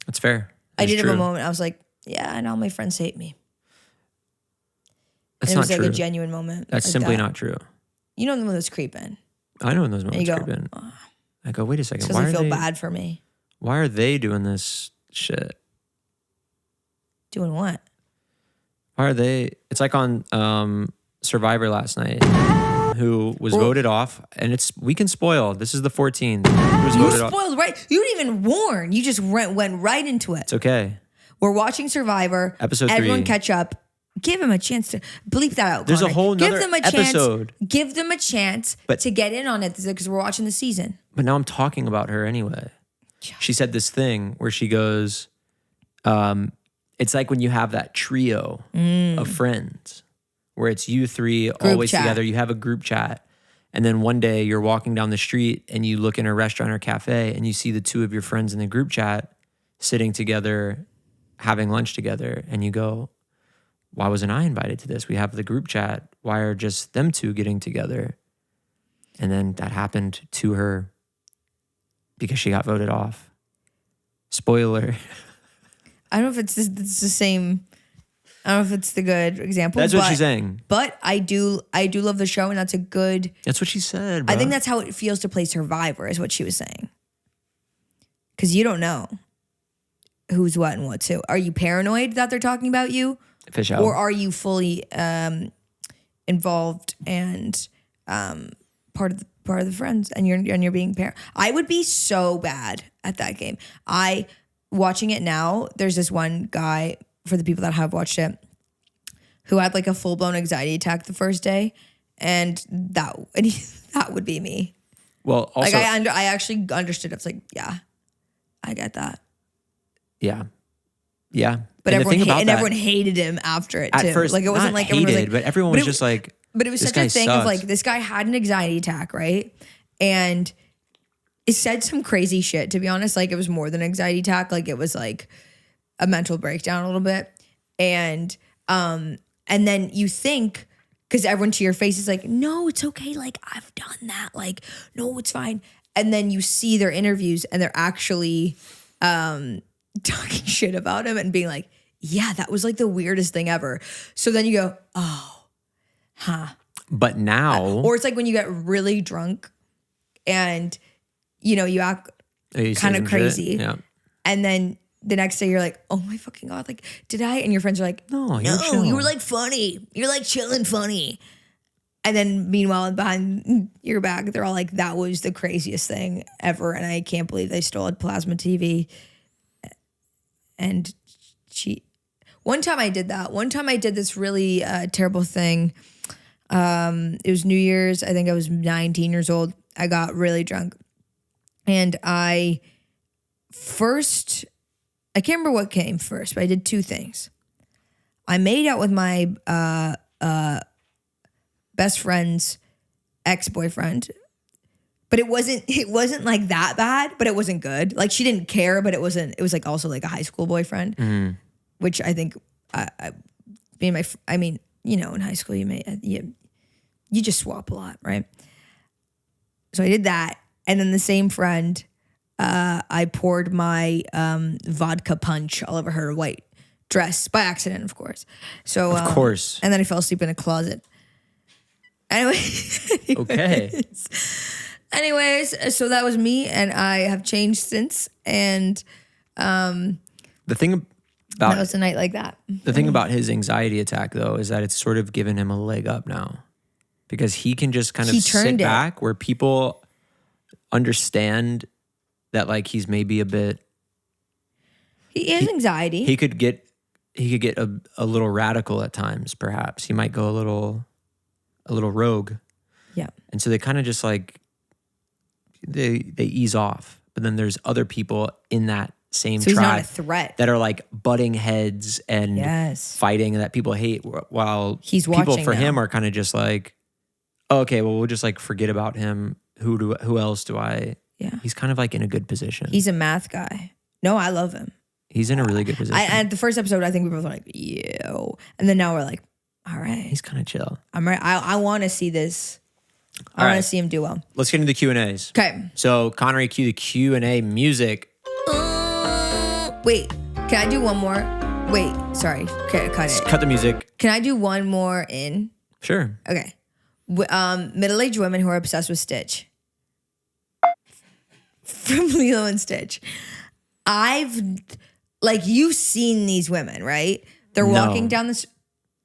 That's fair. I did have a moment. I was like, yeah, and all my friends hate me. That's and not it was true. like a genuine moment. That's like simply that. not true. You know when those creep in. I know when those moments go, creep in. I go, wait a second. Because Why they are feel they bad for me. Why are they doing this shit? Doing what? Why are they? It's like on Survivor last night, who was voted off, and we can spoil. This is the 14th. You spoiled right. You didn't even warn. You just went right into it. It's okay. We're watching Survivor. Episode 3. Everyone catch up. Give him a chance to bleep that out. There's Connor. a whole nother Give them a episode. Chance, give them a chance to get in on it because we're watching the season. But now I'm talking about her anyway. She said this thing where she goes, it's like when you have that trio of friends where it's you three always together. You have a group chat. And then one day you're walking down the street and you look in a restaurant or cafe and you see the two of your friends in the group chat sitting together, having lunch together. And you go, why wasn't I invited to this? We have the group chat. Why are just them two getting together? And then that happened to her because she got voted off. Spoiler. I don't know if it's the same. I don't know if it's the good example. That's what she's saying. But I do love the show, and that's a good. That's what she said, bro. I think that's how it feels to play Survivor, is what she was saying. Because you don't know who's what and what too. Are you paranoid that they're talking about you? Fish out. Or are you fully involved and part of the friends, and you're being parent? I would be so bad at that game. Watching it now, there's this one guy, for the people that have watched it, who had like a full blown anxiety attack the first day, and that would be me. Well, also, like I actually understood. I was like, yeah, I get that. Yeah. But everyone hated him after it too. At first, like it wasn't not like hated, everyone was like, but everyone was just like, But it was This such a guy thing of sucks. like, this guy had an anxiety attack, right? And it said some crazy shit, to be honest. Like, it was more than an anxiety attack. Like, it was like a mental breakdown a little bit. And then you think, because everyone to your face is like, no, it's okay. Like, I've done that. Like, no, it's fine. And then you see their interviews and they're actually talking shit about him and being like, yeah, that was like the weirdest thing ever. So then you go, oh, huh. But now, Or it's like when you get really drunk and, you know, you act you say kind of some crazy. shit. Yeah. And then the next day you're like, oh my fucking God, like, did I? And your friends are like, No, no, chill. you were like funny. You're like chilling funny. And then meanwhile, behind your back, they're all like, that was the craziest thing ever. And I can't believe they stole a plasma TV. And one time I did that. One time I did this really terrible thing. It was New Year's. I think I was 19 years old. I got really drunk. And I can't remember what came first, but I did two things. I made out with my best friend's ex-boyfriend, but it wasn't like that bad, but it wasn't good. Like, she didn't care, but it was like also like a high school boyfriend, which I think you know, in high school you just swap a lot, right? So I did that. And then the same friend, I poured my vodka punch all over her white dress by accident, of course. So Of course. And then I fell asleep in a closet. Anyway. Okay. Anyways, so that was me, and I have changed since. And The thing that about was a night like that. the thing about his anxiety attack, though, is that it's sort of given him a leg up now, because he can just kind of He sit turned it. back where people understand that, like, he's maybe a bit. He has anxiety. He could get a little radical at times. Perhaps he might go a little rogue. Yeah. And so they kind of just like they ease off. But then there's other people in that same So he's not tribe a threat. that are like butting heads and Yes. fighting that people hate, while He's people watching for now. him are kind of just like, oh, okay, well, we'll just like forget about him. Who else do I? Yeah. He's kind of like in a good position. He's a math guy. No, I love him. He's in a really good position. At the first episode, I think we both were like, yo. And then now we're like, all right. He's kind of chill. I'm right. I want to see this. I All want right. to see him do well. Let's get into the Q&As. Okay. So Connery, cue the Q&A music. Wait, can I do one more? Wait, sorry. Okay, cut it. Cut the music. Can I do one more in? Sure. Okay. Middle-aged women who are obsessed with Stitch. From Lilo and Stitch. You've seen these women, right? They're No. walking down this.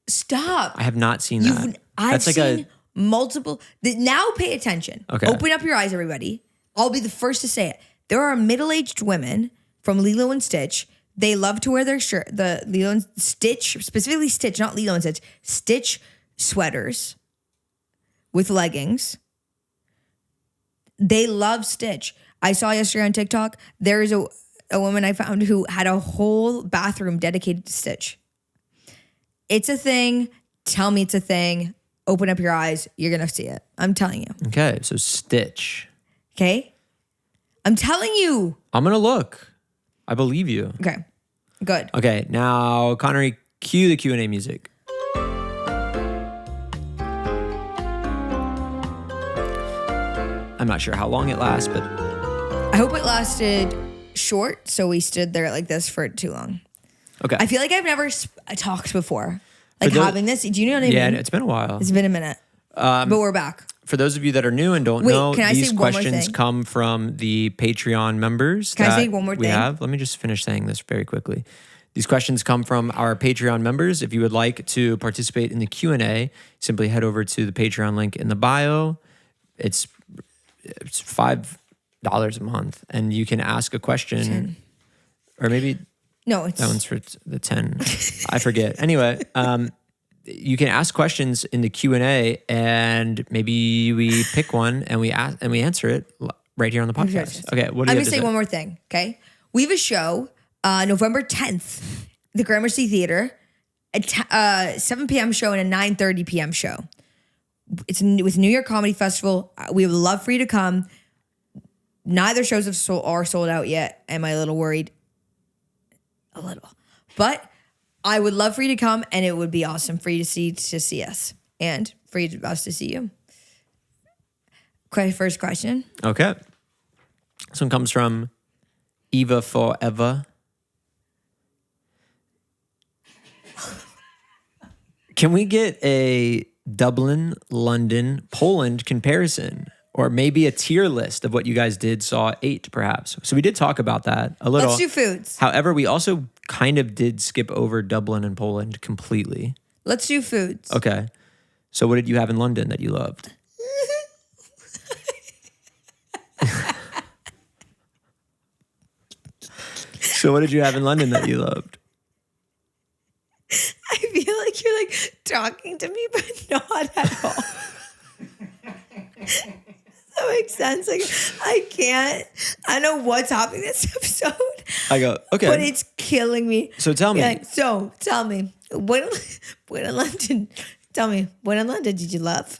Stop. I have not seen that. I've That's like seen multiple. Now pay attention. Okay. Open up your eyes, everybody. I'll be the first to say it. There are middle-aged women from Lilo and Stitch. They love to wear their shirt, the Lilo and Stitch, specifically Stitch, not Lilo and Stitch, Stitch sweaters with leggings. They love Stitch. I saw yesterday on TikTok, there is a woman I found who had a whole bathroom dedicated to Stitch. It's a thing. Tell me it's a thing. Open up your eyes. You're going to see it. I'm telling you. Okay, so Stitch. Okay? I'm telling you. I'm going to look. I believe you. Okay. Good. Okay, now, Connery, cue the Q&A music. I'm not sure how long it lasts, but I hope it lasted short, so we stood there like this for too long. okay. I feel like I've never talked before. Like those- having this. Do you know what I Yeah, mean? it's been a while. It's been a minute. But we're back. For those of you that are new and don't Wait, know, can I say these one more questions thing? come from the Patreon members. Can I that say one more we thing? have. Let me just finish saying this very quickly. These questions come from our Patreon members. If you would like to participate in the Q&A, simply head over to the Patreon link in the bio. It's $5 a month, and you can ask a question, or maybe No, it's that one's for the 10. I forget. Anyway, you can ask questions in the Q&A, and maybe we pick one and we answer it right here on the podcast. Okay, what do I'm you gonna have to say one more thing. Okay, we have a show November 10th, the Gramercy Theater, a 7 p.m. show and a 9:30 p.m. show. It's with New York Comedy Festival. We would love for you to come. Neither shows are sold out yet. Am I a little worried? A little. But I would love for you to come, and it would be awesome for you to see us and for us to see you. First question. Okay. This one comes from Eva Forever. Can we get a Dublin, London, Poland comparison? Or maybe a tier list of what you guys saw, ate, perhaps. So we did talk about that a little. Let's do foods. However, we also kind of did skip over Dublin and Poland completely. Let's do foods. Okay. So what did you have in London that you loved? So what did you have in London that you loved? I feel like you're like talking to me, but not at all. That makes sense. Like I don't know what's happening this episode. I go, okay. But it's killing me. So tell me. Yeah, so tell me, when in London, tell me, when in London did you love?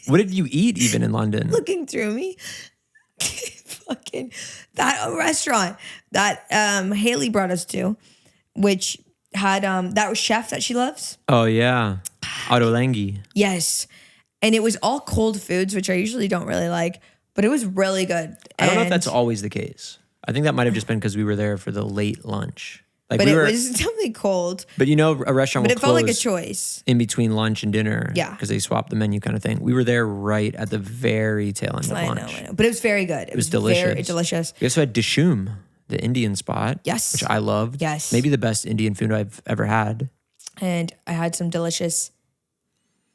What did you eat even in London? Looking through me. Fucking that restaurant that Haley brought us to, which had that was chef that she loves. Oh yeah. Ottolenghi. Yes. And it was all cold foods, which I usually don't really like, but it was really good. I don't know if that's always the case. I think that might have just been because we were there for the late lunch. Like but it was definitely cold. But you know, a restaurant But will it felt like a close choice. in between lunch and dinner. Yeah. Because they swapped the menu kind of thing. We were there right at the very tail end of lunch. I know. But it was very good. It was delicious. Very delicious. We also had Dishoom, the Indian spot. Yes. Which I loved. Yes. Maybe the best Indian food I've ever had. And I had some delicious.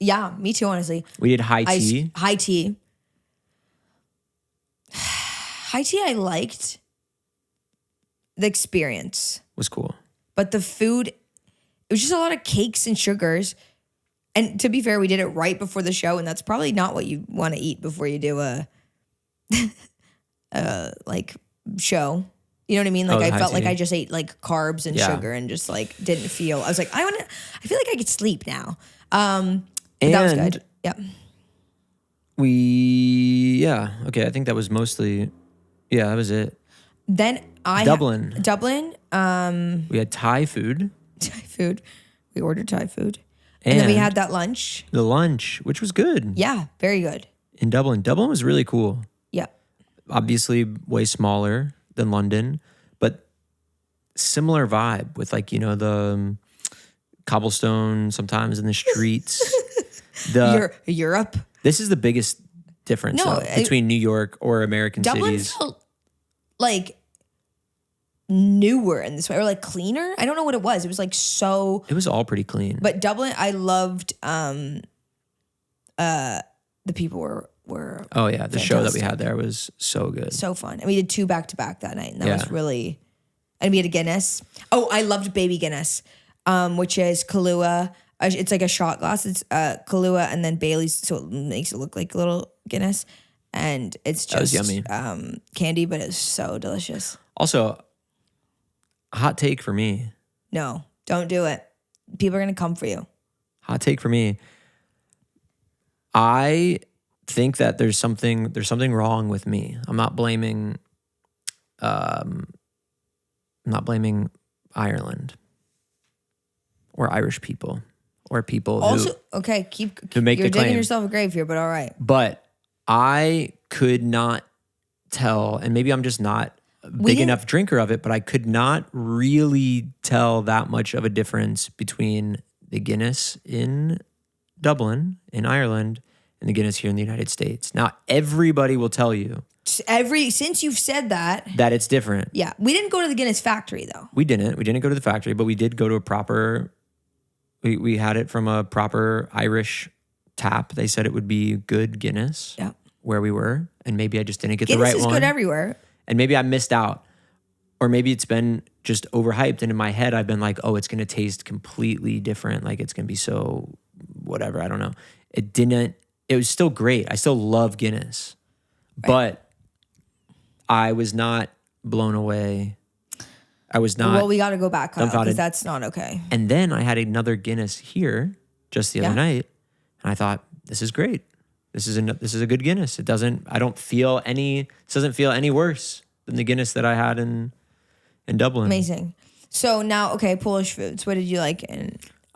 Yeah, me too, honestly. We did high tea. High tea. High tea I liked. The experience. Was cool. But the food, it was just a lot of cakes and sugars. And to be fair, we did it right before the show, and that's probably not what you want to eat before you do a like show. You know what I mean? Like I felt like I just ate like carbs and sugar and just like didn't feel. I was like, I feel like I could sleep now. But that was good. Yeah. Okay, I think that was mostly, that was it. Then Dublin. We had Thai food. Thai food. We ordered Thai food. And then we had that lunch. The lunch, which was good. Yeah, very good. In Dublin. Dublin was really cool. Yeah. Obviously way smaller than London, but similar vibe with like, you know, the cobblestone sometimes in the streets. Europe. This is the biggest difference between New York or American Dublin cities. felt like newer in this way, or like cleaner. I don't know what it was. It was like so. It was all pretty clean. But Dublin, I loved. The people were. Oh yeah, the show that we had there was so good, so fun, and we did 2 back-to-back that night, and that was really. And we had a Guinness. Oh, I loved baby Guinness, which is Kahlua. It's like a shot glass. It's Kahlua and then Bailey's, so it makes it look like a little Guinness, and it's just yummy. Candy, but it's so delicious. Also, hot take for me. No, don't do it. People are gonna come for you. Hot take for me. I think that there's something wrong with me. I'm not blaming Ireland or Irish people or people Also, okay, who make you're the claim. digging yourself a grave here, but all right. But I could not tell, and maybe I'm just not a big enough drinker of it, but I could not really tell that much of a difference between the Guinness in Dublin, in Ireland, and the Guinness here in the United States. Now, everybody will tell you. Since you've said that it's different. Yeah. We didn't go to the Guinness factory, though. We didn't go to the factory, but we did go to a proper, we had it from a proper Irish tap. They said it would be good Guinness where we were. And maybe I just didn't get the right one. Guinness is good everywhere. And maybe I missed out. Or maybe it's been just overhyped. And in my head, I've been like, oh, it's going to taste completely different. Like it's going to be so whatever. I don't know. It didn't. It was still great. I still love Guinness. Right. But I was not blown away. I was not. Well, we got to go back, Kyle, because that's not okay. And then I had another Guinness here just the other night. And I thought, this is great. this is a good Guinness. This doesn't feel any worse than the Guinness that I had in Dublin. Amazing. So now, okay, Polish foods. What did you like?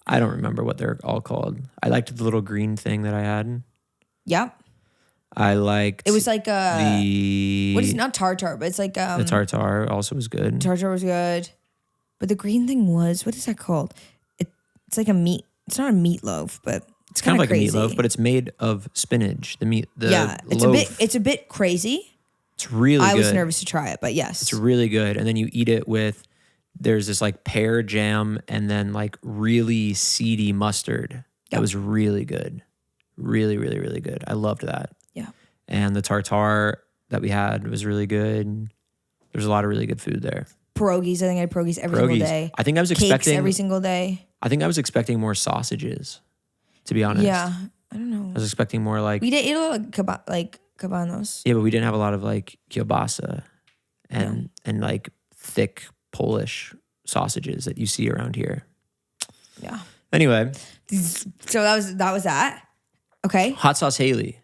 I don't remember what they're all called. I liked the little green thing that I had. Yep. I liked. It was like what is it? Not tartar, but it's like the tartar also was good. Tartar was good, but the green thing was, what is that called? It's like a meat. It's not a meatloaf, but it's kind of like crazy. a meatloaf, but it's made of spinach. It's a bit crazy. It's really good. I was nervous to try it, but yes, it's really good. And then you eat it with. There's this like pear jam and then like really seedy mustard. That was really good. Really, really, really good. I loved that. Yeah. And the tartare that we had was really good. There's a lot of really good food there. Pierogies. I think I had pierogies every single day. I think I was Cakes expecting every single day. I think I was expecting more sausages, to be honest. Yeah. I don't know. I was expecting more like We did eat a lot of cabanos. Yeah, but we didn't have a lot of like kielbasa and like thick Polish sausages that you see around here. Yeah. Anyway. So that was that. Okay. Hot Sauce Haley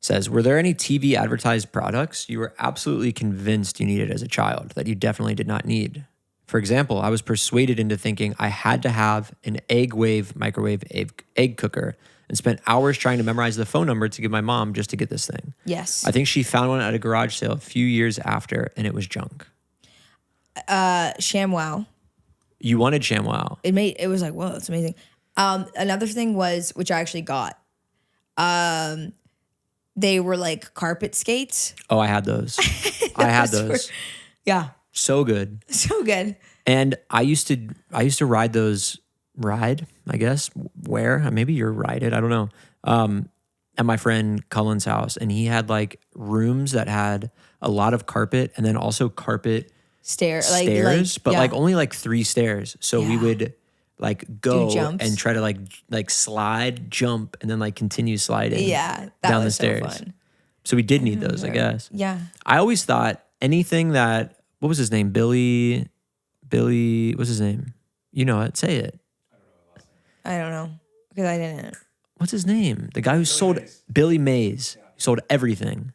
says, were there any TV advertised products you were absolutely convinced you needed as a child that you definitely did not need? For example, I was persuaded into thinking I had to have an microwave egg cooker and spent hours trying to memorize the phone number to give my mom just to get this thing. Yes. I think she found one at a garage sale a few years after and it was junk. ShamWow. You wanted ShamWow. It was like, whoa, that's amazing. Another thing was, which I actually got, they were like carpet skates. Oh, I had those. I had those. Yeah. So good. So good. And I used to ride those, I guess, where? Maybe you're ride it, I don't know. At my friend Cullen's house. And he had like rooms that had a lot of carpet and then also carpet stairs, but like only like 3 stairs. So we would like go and try to like slide, jump, and then like continue sliding. Yeah, that down was the stairs. So fun. So we did need those, I guess. Yeah. I always thought anything that, what was his name? Billy, what's his name? You know it. Say it. I don't know because I didn't. What's his name? The guy who sold Billy Mays. He sold everything.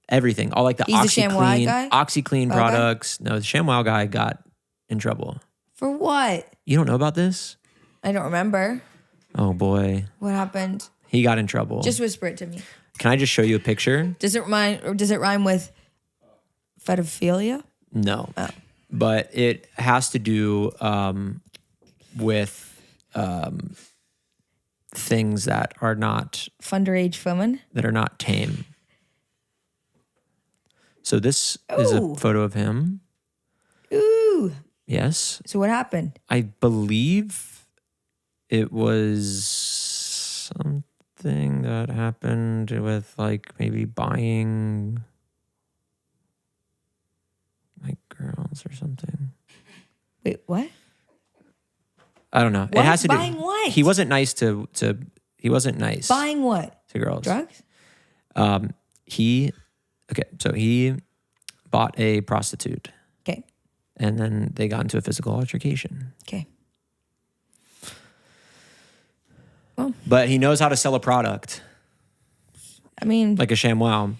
Everything. All like the OxyClean products. No, the ShamWow guy got in trouble. For what? You don't know about this? I don't remember. Oh boy. What happened? He got in trouble. Just whisper it to me. Can I just show you a picture? Does it rhyme with pedophilia? No. Oh. But it has to do with things that are not underage women that are not tame. So this is a photo of him. Ooh. Yes. So what happened? I believe it was something that happened with like maybe buying like girls or something. Wait, what? I don't know. What? It has to do. Buying what? He wasn't nice to. He wasn't nice. Buying what? To girls. Drugs. So he bought a prostitute. Okay. And then they got into a physical altercation. Okay. Well, but he knows how to sell a product. I mean, like a ShamWow.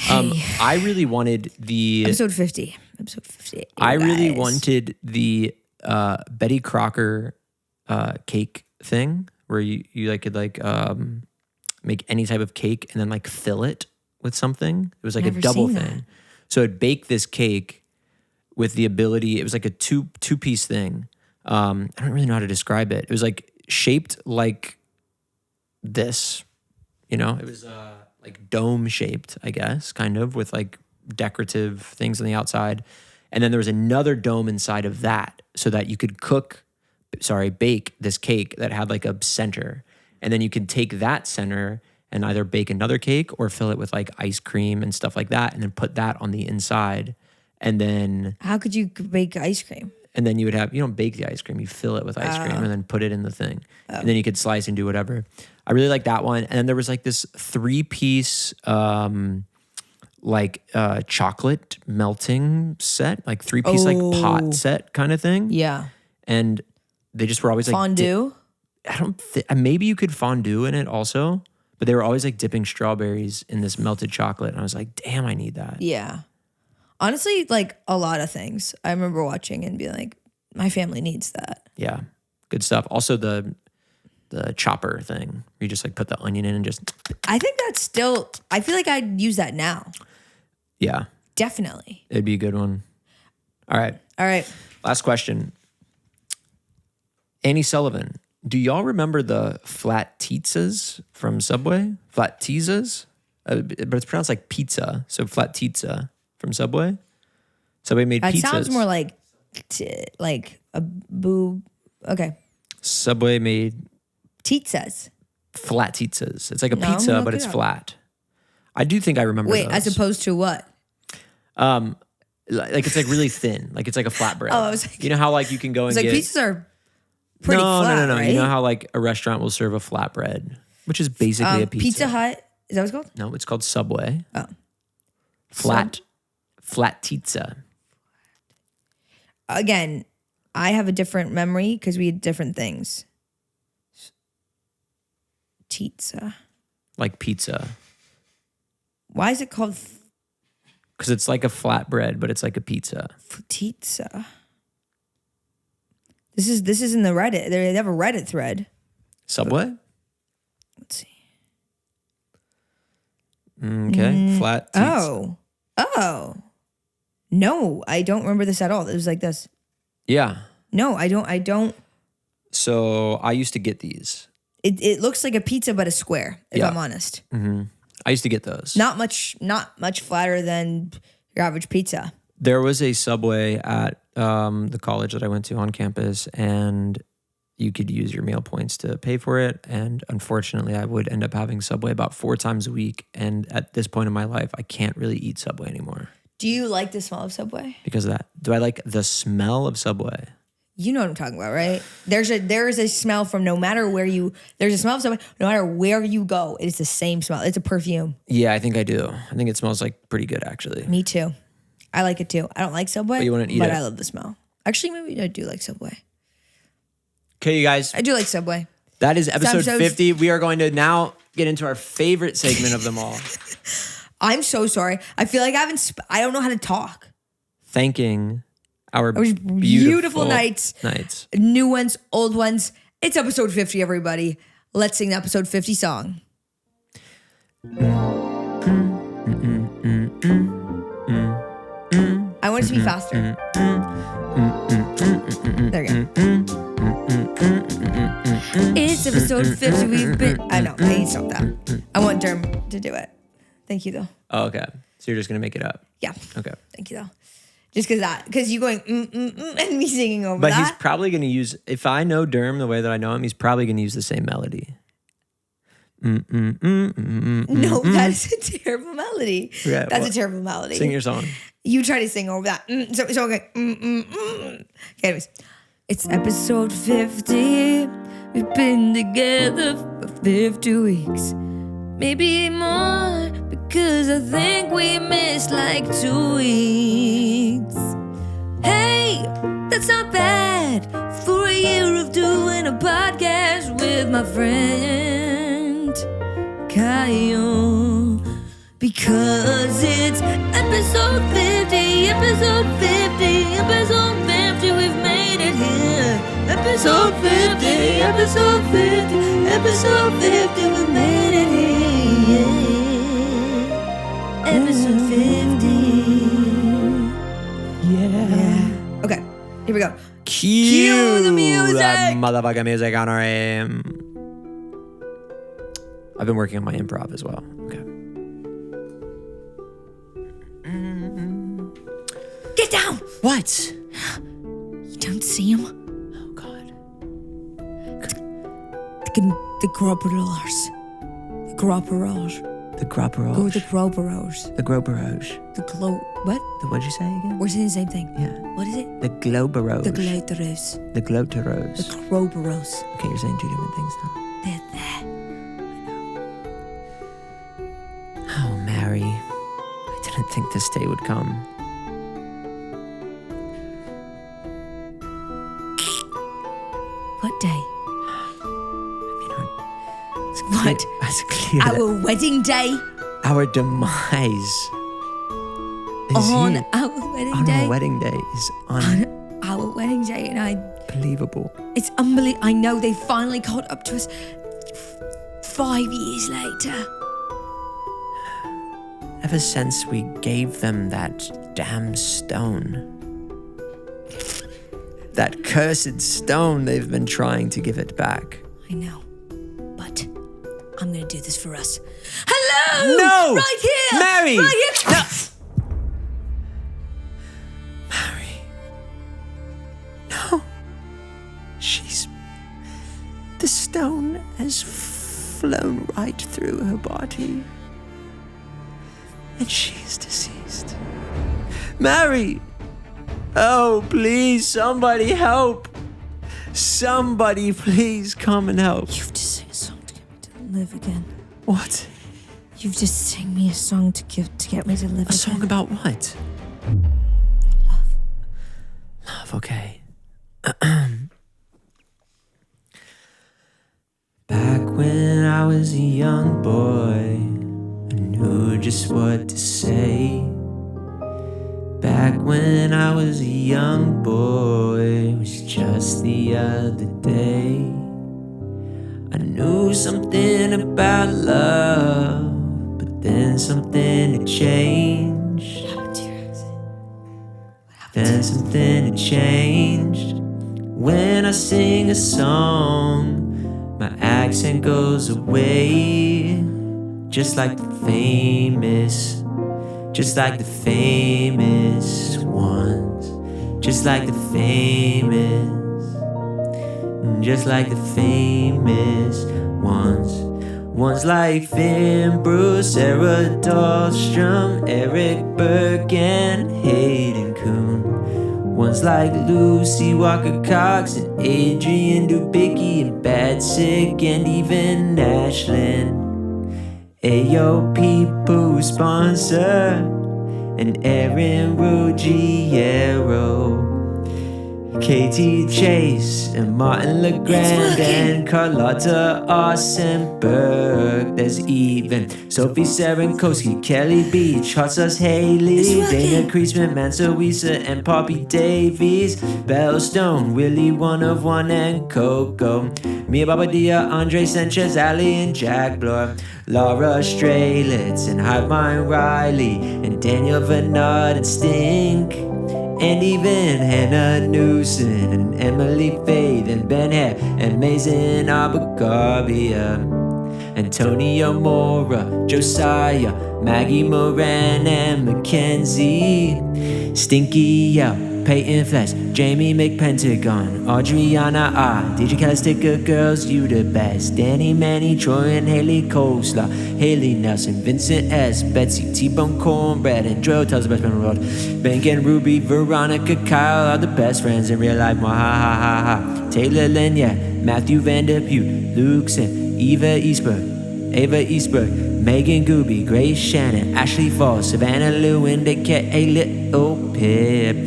I really wanted the episode 50. Episode 50. I really wanted the Betty Crocker cake thing where you like could like make any type of cake and then like fill it with something. It was like a double thing. So it'd bake this cake with the ability. It was like a two-piece thing. I don't really know how to describe it. It was like shaped like this. You know, it was like dome shaped, I guess, kind of with like decorative things on the outside. And then there was another dome inside of that so that you could bake this cake that had like a center. And then you could take that center and either bake another cake or fill it with like ice cream and stuff like that and then put that on the inside. And then... How could you bake ice cream? And then you would have... You don't bake the ice cream. You fill it with ice cream and then put it in the thing. Oh. And then you could slice and do whatever. I really like that one. And then there was like this 3-piece... chocolate melting set, like 3-piece like pot set kind of thing. Yeah. And they just were always like fondue. maybe you could fondue in it also, but they were always like dipping strawberries in this melted chocolate. And I was like, damn, I need that. Yeah. Honestly, like a lot of things. I remember watching and being like, my family needs that. Yeah. Good stuff. Also the chopper thing where you just like put the onion in and just. I think that's still, I feel like I'd use that now. Yeah. Definitely. It'd be a good one. All right. Last question. Annie Sullivan, do y'all remember the flat pizzas from Subway? Flat pizzas? But it's pronounced like pizza. So flat pizza from Subway. Subway made pizzas. It sounds more like a boob. Okay. Subway made Pizzas. flat pizzas. It's like a No, pizza, look but it it's up. flat. I do think I remember Wait, those. as opposed to what? Like it's like really thin. Like it's like a flatbread. Oh, I was like- you know how like you can go and It's like get pizzas are pretty no, flat, no. right? You know how like a restaurant will serve a flatbread, which is basically a pizza. Pizza Hut. Is that what it's called? No, it's called Subway. Oh. Flat pizza. Again, I have a different memory because we had different things. Pizza. Like pizza. Why is it called Because it's like a flatbread, but it's like a pizza. pizza? This is in the Reddit. They have a Reddit thread. Subway? Let's see. Okay. Flat pizza. Oh. No, I don't remember this at all. It was like this. Yeah. No, I don't. So I used to get these. It looks like a pizza, but a square, if Yeah. I'm honest. I used to get those. Not much flatter than your average pizza. There was a Subway at the college that I went to on campus, and you could use your meal points to pay for it. And unfortunately, I would end up having Subway about 4 times a week. And at this point in my life, I can't really eat Subway anymore Do you like the smell of Subway? because of that. Do I like the smell of Subway? You know what I'm talking about, right? There is a smell from no matter where you. There's a smell of Subway. No matter where you go, it's the same smell. It's a perfume. Yeah, I think I do. I think it smells like pretty good, actually. Me too. I like it too. I don't like Subway, But you wouldn't eat but it. I love the smell. Actually, maybe I do like Subway. Okay, you guys. I do like Subway. That is episode Episode- 50. We are going to now get into our favorite segment of them all. I'm so sorry. I feel like I don't know how to talk. Thanking our beautiful nights. Nights. New ones, old ones. It's episode 50, everybody. Let's sing the episode 50 song. I want it to be faster. There you go. It's episode 50. We've been. I know. I need to stop that. I want Derm to do it. Thank you, though. Oh, okay. So you're just going to make it up. Yeah. Okay. Thank you, though. Just because you going and me singing over But that. he's probably going to use, if I know Derm the way that I know him, he's probably going to use the same melody. No, that is a terrible melody. Yeah, That's well, a terrible melody. Sing your song. You try to sing over that. So okay. Okay, anyways, it's episode 50. We've been together for 50 weeks, maybe more, because I think we missed like 2 weeks. Hey, that's not bad for a year of doing a podcast with my friend Kyle, because it's episode 50, episode 50, episode 50, we've made it here. Episode 50, episode 50, episode 50, we've made it here. Episode 50. Yeah. Okay, here we go. Cue the music. That motherfucking music on our aim. I've been working on my improv as well. Okay. Get down! What? You don't see him? Oh, God. The Groperers. The Groperers. The Go with Groperoge. the Groperers. The Groperoge. The What? What'd you say again? We're saying the same thing. Yeah. What is it? The Globeroge. The Gloteros. The Gloteros. The Groperos. Okay, you're saying 2 different things now. They're there. Oh, Mary. I didn't think this day would come. What day? What? Let's clear that. Our wedding day Our demise is on here. our wedding On day. our wedding day is Our wedding day, and unbelievable. it's unbelievable. I know they finally caught up to us 5 years later. Ever since we gave them that damn stone. That cursed stone, they've been trying to give it back. I know, but I'm gonna do this for us. Hello! No! Right here! Mary! Right here! No! Mary. No. The stone has flown right through her body. And she is deceased. Mary! Oh, please, somebody help. Somebody, please come and help. You've just sing a song to get me to live again. What? You've just sang me a song to get me to live A song about what? Love. Love, okay. Back when I was a young boy, I knew just what to say. Back when I was a young boy, it was just the other day. I knew something about love, but then something had changed. Then something had changed. When I sing a song, my accent goes away. Just like the famous ones. Just like the famous ones. Ones like Finn Bruce, Sarah Dahlstrom, Eric Berg, and Hayden Kuhn. Ones like Lucy Walker Cox and Adrian Dubicki and Bad Sick and even Ashlyn. Ayo people sponsor and Aaron Ruggiero. Katie Chase and Martin LeGrand and Carlotta Arsenberg. There's even Sophie Sarankowski, Kelly Beach, Hot Sauce Haley, Dana Kreisman, Mansa Wisa and Poppy Davies, Belle Stone, Willie One of One and Coco, Mia Babadia, Andre Sanchez, Ali and Jack Blore, Laura Strelitz and Hive Mind Riley and Daniel Vernard and Stink. And even Hannah Newson and Emily Faith and Ben Hare and Mason Abagarbia, Antonio Mora, Josiah, Maggie Moran and Mackenzie, Stinky Yell, Peyton Flesh, Jamie McPentagon, Adriana R, DJ Calistica Girls, you the best, Danny Manny, Troy and Haley Coleslaw, Haley Nelson, Vincent S, Betsy, T-Bone Cornbread, and Joe tells the best friend in the world, Bank and Ruby, Veronica Kyle are the best friends in real life, ha ha ha ha, Taylor Lynn, yeah, Matthew Vanderpute, Luke Sim, Ava Eastberg, Megan Gooby, Grace Shannon, Ashley Falls, Savannah Lewin, they get a little pip.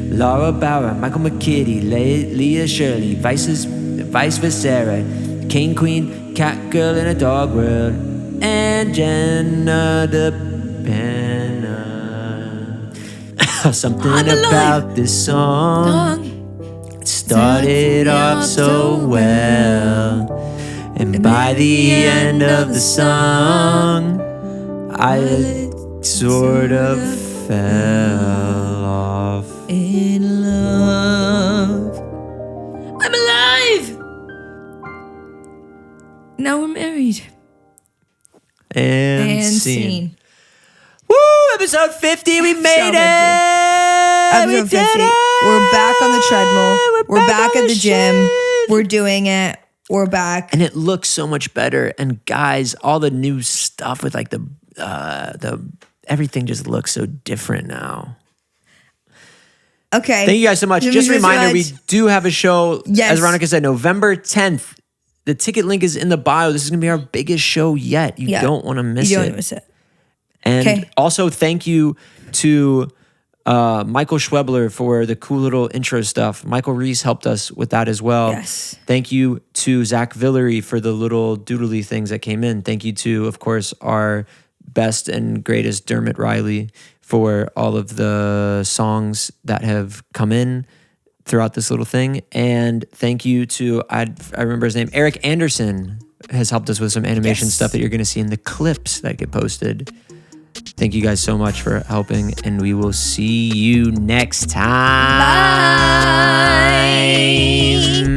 Laura Bauer, Michael McKitty, Leah Shirley, Vice Visera, King Queen, Cat Girl in a Dog World, and Jenna the Penna. Something about this song, it started off so well, and by the end of the song, I sort of fell off in love. I'm alive! Now we're married. and scene. Woo! Episode 50, we made So it! Episode We 50. did it! We're back on the treadmill. We're back on at the gym. shit. We're doing it. We're back. And it looks so much better. And guys, all the new stuff with like the everything just looks so different now. Okay. Thank you guys so much. Just a reminder, we do have a show, Yes. as Veronika said, November 10th. The ticket link is in the bio. This is going to be our biggest show yet. You don't want to miss You it. don't miss it. And Okay. also thank you to Michael Schwebler for the cool little intro stuff. Michael Reese helped us with that as well. Yes. Thank you to Zach Villery for the little doodly things that came in. Thank you to, of course, our best and greatest Dermot Riley for all of the songs that have come in throughout this little thing. And thank you to, I remember his name, Eric Anderson has helped us with some animation stuff that you're going to see in the clips that get posted. Thank you guys so much for helping, and we will see you next time. Bye.